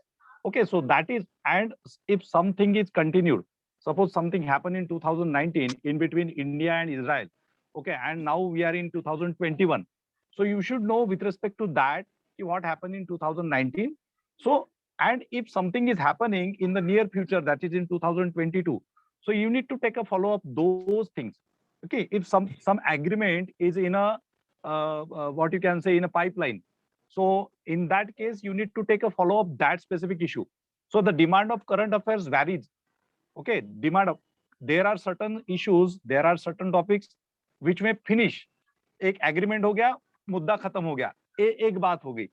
Okay, so that is, and if something is continued, suppose something happened in 2019 in between India and Israel, okay, and now we are in 2021. So you should know with respect to that what happened in 2019. So, and if something is happening in the near future, that is in 2022, so you need to take a follow up those things. Okay, if some agreement is in a what you can say in a pipeline, so in that case, you need to take a follow up that specific issue. So the demand of current affairs varies. Okay, demand of, there are certain issues, there are certain topics which may finish. एक agreement हो गया, मुद्दा खत्म हो गया, एक बात हो गई।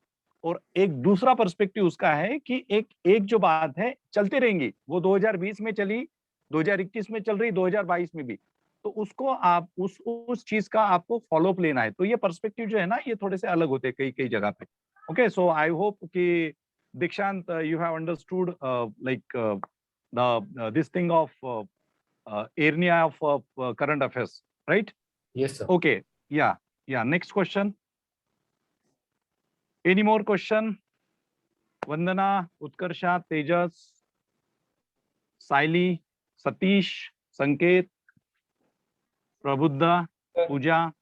और एक दूसरा पर्सपेक्टिव उसका है कि एक जो बात है चलती रहेंगी, वो 2020 में चली, 2021 में चल रही, 2022 में भी, तो उसको आप उस चीज का आपको फॉलो अप लेना है। तो ये पर्सपेक्टिव जो है ना, ये थोड़े से अलग होते हैं कई जगह पे। ओके, सो आई होप कि दीक्षांत you have understood like this thing of area of current affairs, right? Yes, sir. Okay, yeah. Next question. Any more question? Vandana, Utkarsha, Tejas, Saili, Satish, Sanket, Prabuddha, Pooja,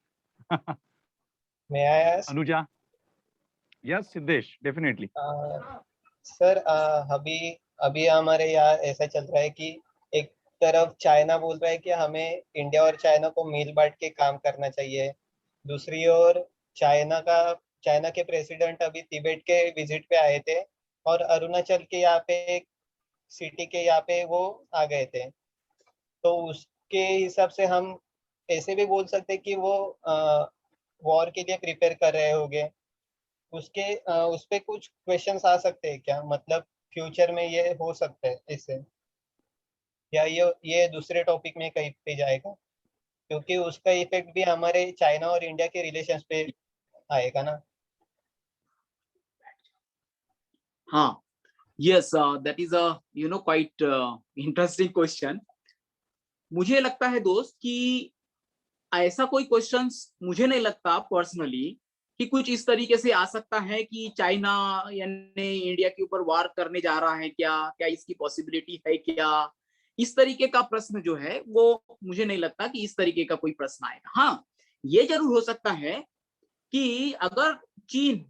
May I ask? Anuja. Yes, Siddesh, definitely. Sir अभी हमारे यहाँ ऐसा चल रहा है कि एक तरफ चाइना बोल रहा है कि हमें इंडिया और चाइना को मिल बांट के काम करना चाहिए, दूसरी ओर चाइना के प्रेसिडेंट अभी तिब्बत के विजिट पे आए थे और अरुणाचल के यहाँ पे एक सिटी के यहाँ पे वो आ गए थे। तो उसके हिसाब से हम ऐसे भी बोल सकते कि वो वॉर के लिए प्रिपेयर कर रहे होंगे। उस पे कुछ क्वेश्चंस आ सकते हैं क्या, मतलब फ्यूचर में ये हो सकता है इससे, या ये दूसरे टॉपिक में कहीं पे जाएगा, क्योंकि उसका इफेक्ट भी हमारे चाइना और इंडिया के रिलेशंस पे आएगा ना। हाँ, yes, that is a quite interesting question. मुझे लगता है दोस्त कि ऐसा कोई क्वेश्चंस मुझे नहीं लगता पर्सनली कि कुछ इस तरीके से आ सकता है कि चाइना यानी इंडिया के ऊपर वार करने जा रहा है, क्या इसकी पॉसिबिलिटी है क्या, इस तरीके का प्रश्न जो है वो मुझे नहीं लगता कि इस तरीके का कोई प्रश्न आएगा। हाँ, ये जरूर हो सकता है कि अगर चीन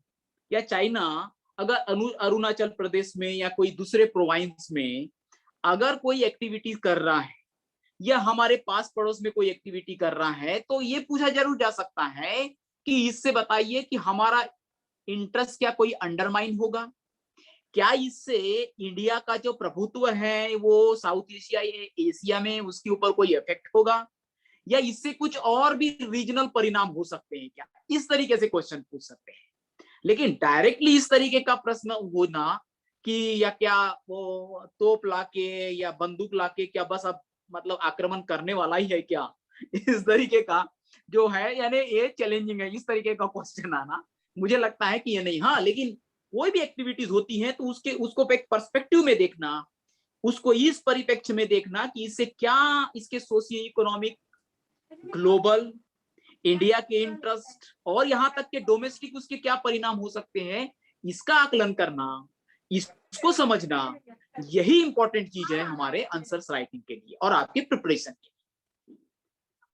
या चाइना अगर अरुणाचल प्रदेश में या कोई दूसरे प्रोविंस में अगर कोई एक्टिविटी कर रहा है या हमारे पास पड़ोस में कोई एक्टिविटी कर रहा है, तो ये पूछा जरूर जा सकता है कि इससे बताइए कि हमारा इंटरेस्ट क्या कोई अंडरमाइन होगा, क्या इससे इंडिया का जो प्रभुत्व है वो साउथ एशिया में उसके ऊपर कोई इफेक्ट होगा, या इससे कुछ और भी रीजनल परिणाम हो सकते हैं क्या? इस तरीके से क्वेश्चन पूछ सकते हैं। लेकिन डायरेक्टली इस तरीके का प्रश्न होना कि या क्या वो तोप लाके या बंदूक लाके क्या बस अब मतलब आक्रमण करने वाला ही है क्या, इस तरीके का जो है, यानी ये चैलेंजिंग है इस तरीके का क्वेश्चन आना। मुझे लगता है कि ये नहीं, हाँ लेकिन कोई भी एक्टिविटीज होती है तो उसको एक पर्सपेक्टिव में देखना, उसको इस परिप्रेक्ष्य में देखना कि इससे क्या इसके सोशियो इकोनॉमिक, ग्लोबल, इंडिया के इंटरेस्ट और यहाँ तक के डोमेस्टिक उसके क्या परिणाम हो सकते हैं, इसका आकलन करना, इसको समझना, यही इंपॉर्टेंट चीज है हमारे आंसर्स राइटिंग के लिए और आपके प्रिपरेशन के लिए।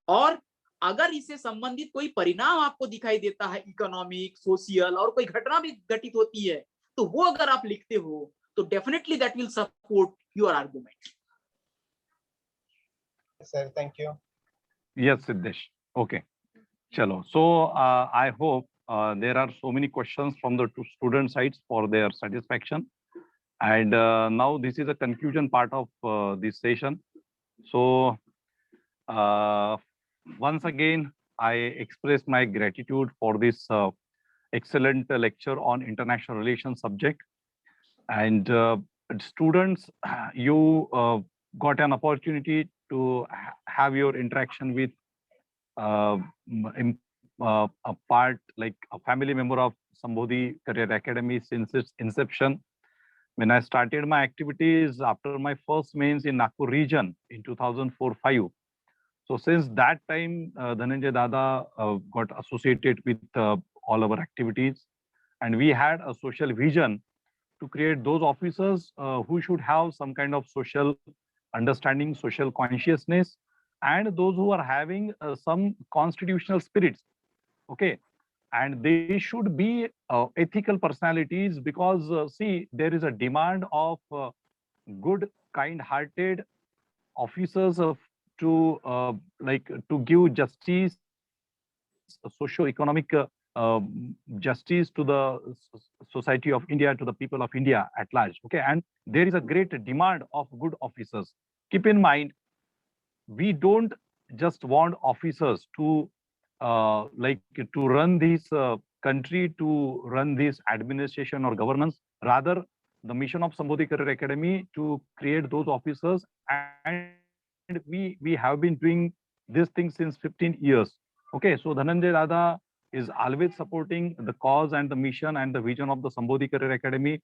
और अगर इससे संबंधित कोई परिणाम आपको दिखाई देता है, इकोनॉमिक, सोशल, और कोई घटना भी घटित होती है, तो वो अगर आप लिखते हो तो definitely that will support your argument. Sir thank you. Yes, Siddesh. Okay. Chalo. So I hope there are so many questions from the student sides for their satisfaction. And now this is a conclusion part of this session. So once again, I express my gratitude for this excellent lecture on international relations subject. And students, you got an opportunity to have your interaction with a part like a family member of Sambodhi Career Academy since its inception. When I started my activities after my first mains in Nagpur region in 2004-05. So since that time, Dhananjay Dada got associated with all our activities, and we had a social vision to create those officers who should have some kind of social understanding, social consciousness, and those who are having some constitutional spirits. Okay, and they should be ethical personalities, because see, there is a demand of good, kind-hearted officers to to give justice, socio-economic justice to the society of India, to the people of India at large. Okay, and there is a great demand of good officers. Keep in mind, we don't just want officers to to run this country, to run this administration or governance. Rather, the mission of Sambodhi Career Academy to create those officers, and we have been doing this thing since 15 years. Okay, so Dhananjay Dada is always supporting the cause and the mission and the vision of the Sambodhi Career Academy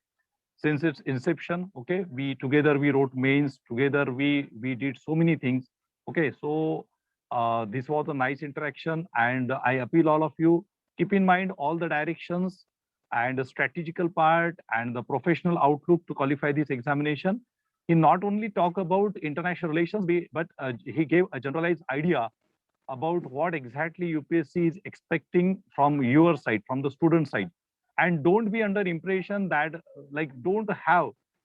since its inception. Okay, we together we wrote mains together, we did so many things. Okay, so this was a nice interaction, and I appeal all of you, keep in mind all the directions and the strategical part and the professional outlook to qualify this examination. He not only talk about international relations, but he gave a generalized idea about what exactly UPSC is expecting from your side, from the student side. And don't be under impression that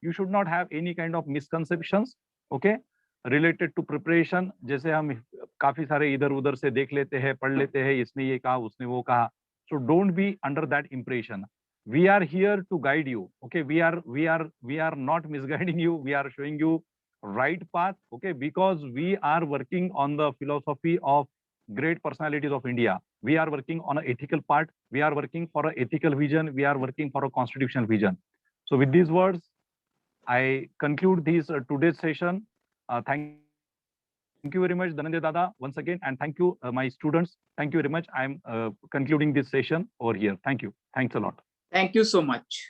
you should not have any kind of misconceptions, okay, related to preparation. जैसे हम काफी सारे इधर उधर से देख लेते हैं, पढ़ लेते हैं, इसने ये कहा, उसने वो कहा. So don't be under that impression. We are here to guide you. Okay, we are not misguiding you. We are showing you right path. Okay, because we are working on the philosophy of great personalities of India. We are working on an ethical part. We are working for an ethical vision. We are working for a constitutional vision. So with these words, I conclude this today's session. Thank you very much, Dhananjay Dada, once again, and thank you, my students. Thank you very much. I'm concluding this session over here. Thank you. Thanks a lot. Thank you so much.